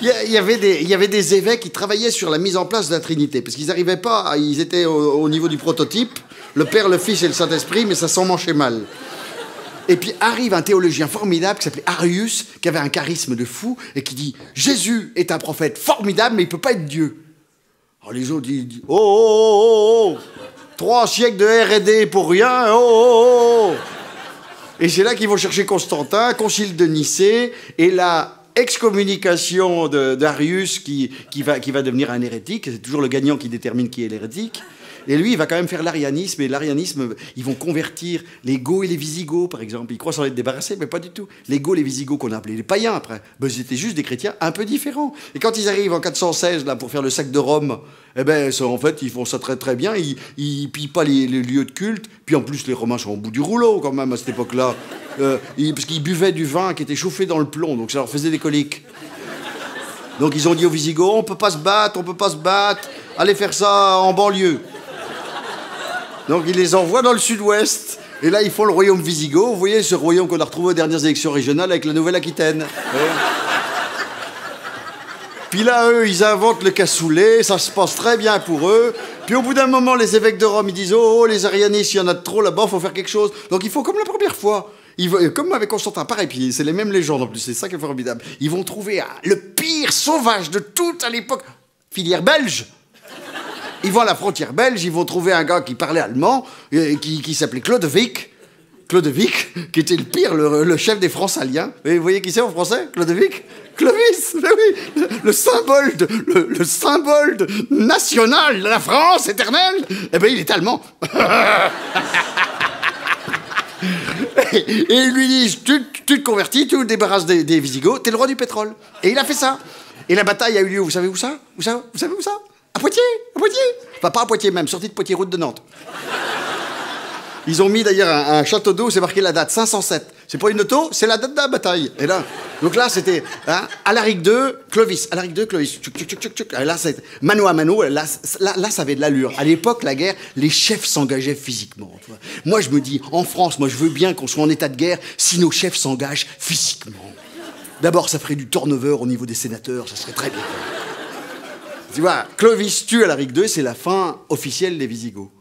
il y avait des évêques qui travaillaient sur la mise en place de la Trinité. Parce qu'ils n'arrivaient pas, ils étaient au niveau du prototype, le Père, le Fils et le Saint-Esprit, mais ça s'emmanchait mal. Et puis arrive un théologien formidable qui s'appelait Arius, qui avait un charisme de fou, et qui dit « Jésus est un prophète formidable, mais il ne peut pas être Dieu. » Alors les autres disent « Oh, oh, oh, oh, 3 siècles de R&D pour rien, oh, oh, oh. » Et c'est là qu'ils vont chercher Constantin, concile de Nicée, et la excommunication d'Arius qui va devenir un hérétique. C'est toujours le gagnant qui détermine qui est l'hérétique. Et lui, il va quand même faire l'arianisme, et l'arianisme, ils vont convertir les Goths et les Visigoths, par exemple. Ils croient s'en être débarrassés, mais pas du tout. Les Goths et les Visigoths, qu'on a appelés les païens après, ben, c'était juste des chrétiens un peu différents. Et quand ils arrivent en 416, là, pour faire le sac de Rome, eh ben, en fait, ils font ça très très bien, ils pillent pas les lieux de culte, puis en plus, les Romains sont au bout du rouleau, quand même, à cette époque-là, parce qu'ils buvaient du vin qui était chauffé dans le plomb, donc ça leur faisait des coliques. Donc ils ont dit aux Visigoths, on peut pas se battre, allez faire ça en banlieue. Donc ils les envoient dans le sud-ouest. Et là, ils font le royaume wisigoth. Vous voyez, ce royaume qu'on a retrouvé aux dernières élections régionales avec la Nouvelle-Aquitaine. Puis là, eux, ils inventent le cassoulet. Ça se passe très bien pour eux. Puis au bout d'un moment, les évêques de Rome, ils disent « Oh, les arianistes, il y en a de trop là-bas, il faut faire quelque chose. » Donc ils font comme la première fois. Comme avec Constantin, pareil, puis c'est les mêmes légendes en plus, c'est ça qui est formidable. Ils vont trouver le pire sauvage de toute à l'époque, filière belge. Ils vont à la frontière belge, ils vont trouver un gars qui parlait allemand, qui s'appelait Clodewick, qui était le pire, le chef des Francaliens. Et vous voyez qui c'est en français, Clodewick? Clovis, oui, le symbole national de la France éternelle. Eh bien, il est allemand. Et ils lui disent, tu te convertis, tu te débarrasses des Visigoths, t'es le roi du pétrole. Et il a fait ça. Et la bataille a eu lieu, vous savez où ça? Vous savez où ça? À Poitiers. Enfin, pas à Poitiers même, sortie de Poitiers, route de Nantes. Ils ont mis d'ailleurs un château d'eau, c'est marqué la date, 507. C'est pas une auto, c'est la date de la bataille. Et là, donc là, c'était Alaric II, Clovis. Et là, c'est mano à mano. Là, ça avait de l'allure. À l'époque, la guerre, les chefs s'engageaient physiquement. Tu vois. Moi, je me dis, en France, moi, je veux bien qu'on soit en état de guerre si nos chefs s'engagent physiquement. D'abord, ça ferait du turnover au niveau des sénateurs, ça serait très bien. Tu vois, Clovis tue Alaric II, c'est la fin officielle des Visigoths.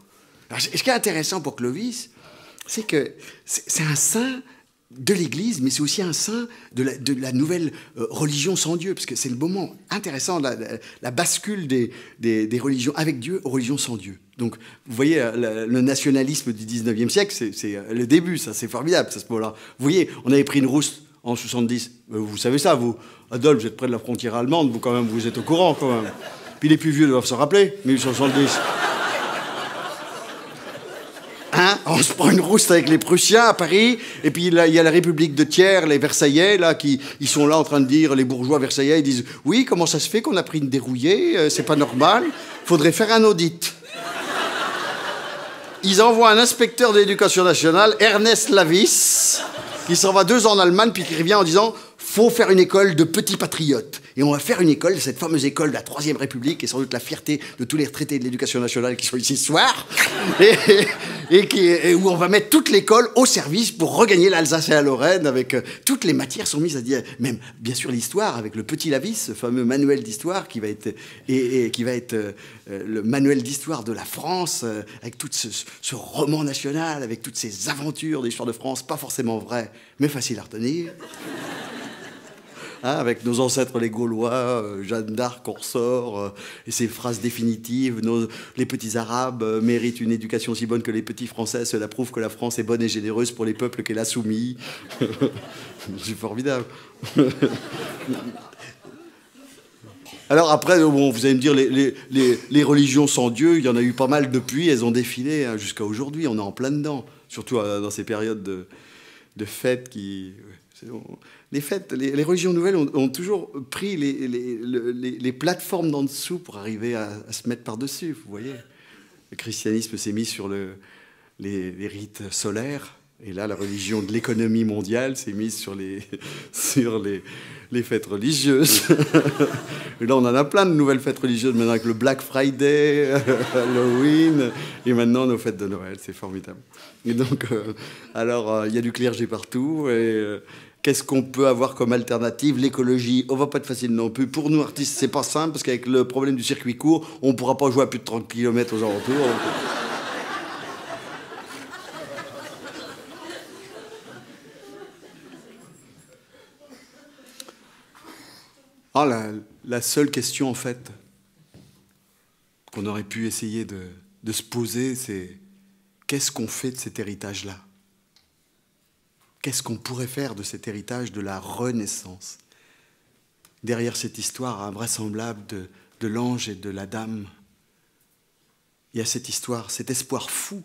Alors, ce qui est intéressant pour Clovis, c'est que c'est un saint de l'Église, mais c'est aussi un saint de la nouvelle religion sans Dieu, parce que c'est le moment intéressant, la bascule des religions avec Dieu aux religions sans Dieu. Donc, vous voyez, le nationalisme du 19e siècle, c'est le début, ça, c'est formidable, à ce moment-là. Vous voyez, on avait pris une rousse en 70. Vous savez ça, vous, Adolphe, vous êtes près de la frontière allemande, vous, quand même, vous êtes au courant, quand même. Puis les plus vieux doivent s'en rappeler, 1870. Hein? on se prend une rouste avec les Prussiens à Paris, et puis là, il y a la République de Thiers, les Versaillais, là, ils sont là en train de dire, les bourgeois versaillais, ils disent « Oui, comment ça se fait qu'on a pris une dérouillée? C'est pas normal, faudrait faire un audit. » Ils envoient un inspecteur de l'éducation nationale, Ernest Lavis, qui s'en va 2 ans en Allemagne, puis qui revient en disant « Faut faire une école de petits patriotes. » Et on va faire une école, cette fameuse école de la Troisième République, qui est sans doute la fierté de tous les retraités de l'éducation nationale qui sont ici ce soir, et où on va mettre toute l'école au service pour regagner l'Alsace et la Lorraine, avec toutes les matières sont mises à dire, même bien sûr l'histoire, avec le petit Lavis, ce fameux manuel d'histoire qui va être, qui va être le manuel d'histoire de la France, avec tout ce roman national, avec toutes ces aventures d'histoire de France, pas forcément vraies, mais faciles à retenir. Hein, avec nos ancêtres les Gaulois, Jeanne d'Arc, on ressort, et ces phrases définitives, les petits Arabes méritent une éducation aussi bonne que les petits Français, cela prouve que la France est bonne et généreuse pour les peuples qu'elle a soumis. C'est formidable. Alors après, bon, vous allez me dire, les religions sans Dieu, il y en a eu pas mal depuis, elles ont défilé hein, jusqu'à aujourd'hui, on est en plein dedans, surtout dans ces périodes de fêtes qui... Les fêtes, les religions nouvelles ont toujours pris les plateformes d'en dessous pour arriver à se mettre par-dessus, vous voyez. Le christianisme s'est mis sur les rites solaires, et là, la religion de l'économie mondiale s'est mise sur les fêtes religieuses. Et là, on en a plein de nouvelles fêtes religieuses, maintenant avec le Black Friday, Halloween, et maintenant nos fêtes de Noël, c'est formidable. Et donc, alors, il y a du clergé partout, et... Qu'est-ce qu'on peut avoir comme alternative? L'écologie, on va pas être facile non plus. Pour nous, artistes, c'est pas simple, parce qu'avec le problème du circuit court, on ne pourra pas jouer à plus de 30 km aux alentours. Ah, la seule question, en fait, qu'on aurait pu essayer de se poser, c'est qu'est-ce qu'on fait de cet héritage-là? Qu'est-ce qu'on pourrait faire de cet héritage de la Renaissance? Derrière cette histoire invraisemblable de l'ange et de la dame, il y a cette histoire, cet espoir fou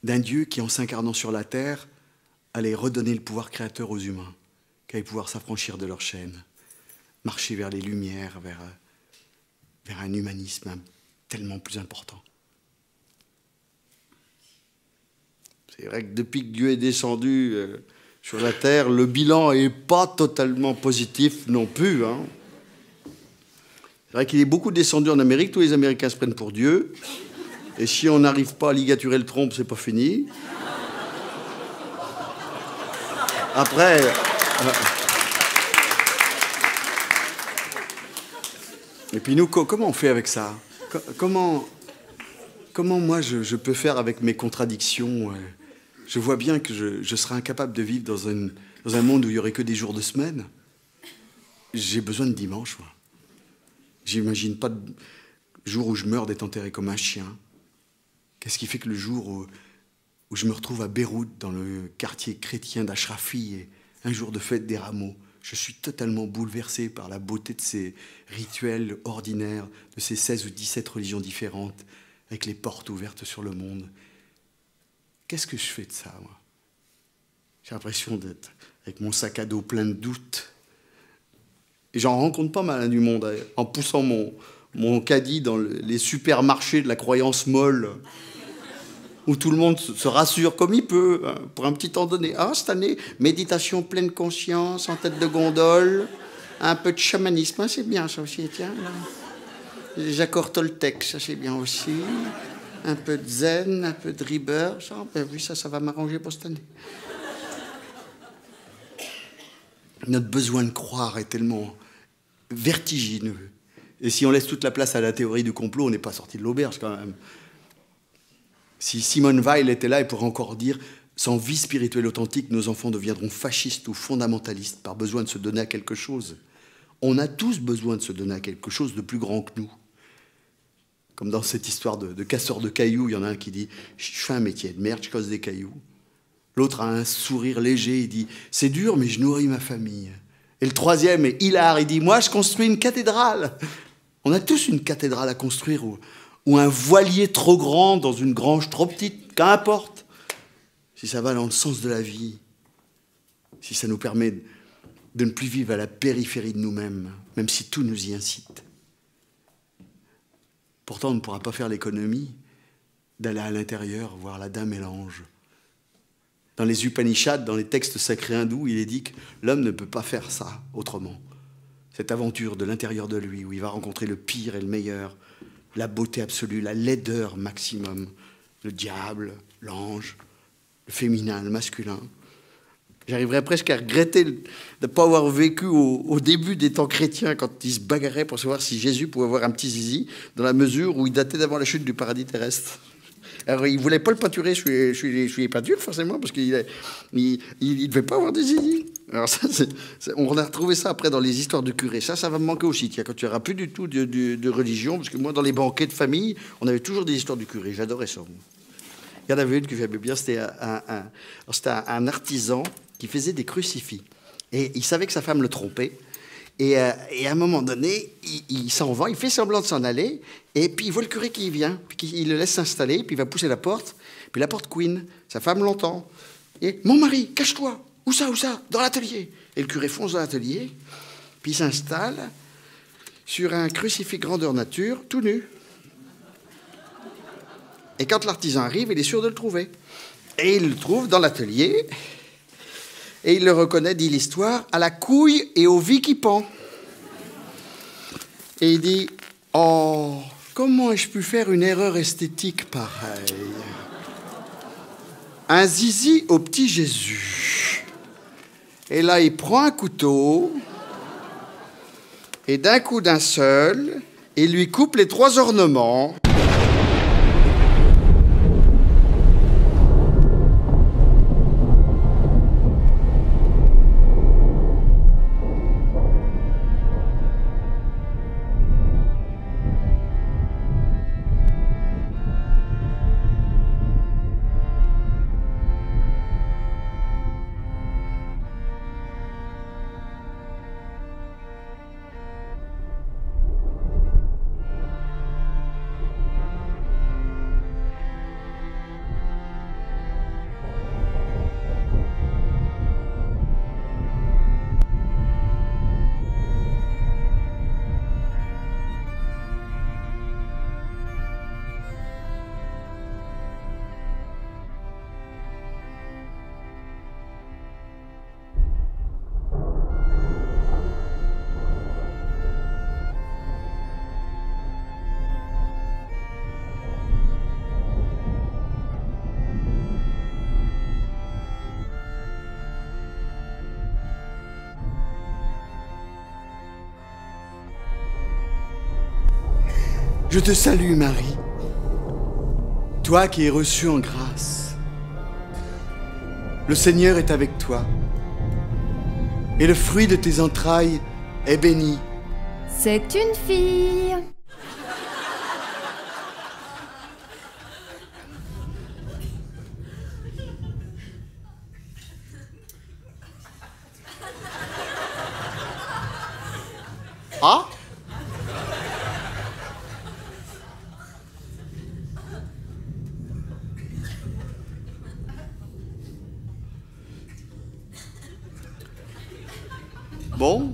d'un Dieu qui, en s'incarnant sur la terre, allait redonner le pouvoir créateur aux humains, qui allaient pouvoir s'affranchir de leur chaîne, marcher vers les lumières, vers un humanisme tellement plus important. C'est vrai que depuis que Dieu est descendu sur la terre, le bilan n'est pas totalement positif non plus. Hein. C'est vrai qu'il est beaucoup descendu en Amérique, tous les Américains se prennent pour Dieu. Et si on n'arrive pas à ligaturer le trompe, c'est pas fini. Après... Et puis nous, comment on fait avec ça? Comment moi je peux faire avec mes contradictions? Je vois bien que je serais incapable de vivre dans un monde où il n'y aurait que des jours de semaine. J'ai besoin de dimanche, moi. J'imagine pas de jour où je meurs d'être enterré comme un chien. Qu'est-ce qui fait que le jour où je me retrouve à Beyrouth, dans le quartier chrétien d'Ashrafi, et un jour de fête des rameaux, je suis totalement bouleversé par la beauté de ces rituels ordinaires, de ces 16 ou 17 religions différentes, avec les portes ouvertes sur le monde. Qu'est-ce que je fais de ça, moi? J'ai l'impression d'être avec mon sac à dos plein de doutes. Et j'en rencontre pas mal du monde, en poussant mon caddie dans les supermarchés de la croyance molle, où tout le monde se rassure comme il peut, hein, pour un petit temps donné. Ah, cette année, méditation pleine conscience, en tête de gondole, un peu de chamanisme, hein, c'est bien ça aussi, tiens. Là. Les accords Toltec, ça c'est bien aussi. Un peu de zen, un peu de rebirth, ça, ben oui, ça va m'arranger pour cette année. Notre besoin de croire est tellement vertigineux. Et si on laisse toute la place à la théorie du complot, on n'est pas sorti de l'auberge quand même. Si Simone Weil était là, elle pourrait encore dire « Sans vie spirituelle authentique, nos enfants deviendront fascistes ou fondamentalistes par besoin de se donner à quelque chose. » On a tous besoin de se donner à quelque chose de plus grand que nous. Comme dans cette histoire de casseur de cailloux, il y en a un qui dit « Je fais un métier de merde, je casse des cailloux. » L'autre a un sourire léger, il dit « C'est dur, mais je nourris ma famille. » Et le troisième est hilar, il dit « Moi, je construis une cathédrale. » On a tous une cathédrale à construire ou un voilier trop grand dans une grange trop petite, qu'importe. si ça va dans le sens de la vie, si ça nous permet de ne plus vivre à la périphérie de nous-mêmes, même si tout nous y incite. Pourtant, on ne pourra pas faire l'économie d'aller à l'intérieur voir la Dame et l'ange. Dans les Upanishads, dans les textes sacrés hindous, il est dit que l'homme ne peut pas faire ça autrement. Cette aventure de l'intérieur de lui, où il va rencontrer le pire et le meilleur, la beauté absolue, la laideur maximum, le diable, l'ange, le féminin, le masculin. J'arriverais presque à regretter de ne pas avoir vécu au début des temps chrétiens, quand ils se bagarraient pour savoir si Jésus pouvait avoir un petit zizi, dans la mesure où il datait d'avant la chute du paradis terrestre. Alors, il ne voulait pas le peinturer, je suis peinture, forcément, parce qu'il ne devait pas avoir de zizi. Alors ça, on a retrouvé ça après dans les histoires du curé. Ça va me manquer aussi, tiens, quand tu n'auras plus du tout de religion, parce que moi, dans les banquets de famille, on avait toujours des histoires du curé. J'adorais ça. Il y en avait une que j'aimais bien, c'était un artisan qui faisait des crucifix. Et il savait que sa femme le trompait. Et à un moment donné, il s'en va, il fait semblant de s'en aller, et puis il voit le curé qui vient, puis il le laisse s'installer, puis il va pousser la porte, puis la porte couine, sa femme l'entend. Et « Mon mari, cache-toi !»« Où ça, où ça ?»« Dans l'atelier !» Et le curé fonce dans l'atelier, puis il s'installe sur un crucifix grandeur nature, tout nu. Et quand l'artisan arrive, il est sûr de le trouver. Et il le trouve dans l'atelier, et il le reconnaît, dit l'histoire, à la couille et aux vies qui pend. Et il dit « Oh, comment ai-je pu faire une erreur esthétique pareille ? Un zizi au petit Jésus. » Et là, il prend un couteau, et d'un coup d'un seul, il lui coupe les 3 ornements. Je te salue, Marie, toi qui es reçue en grâce. Le Seigneur est avec toi, et le fruit de tes entrailles est béni. C'est une fille. Ah ? Bon.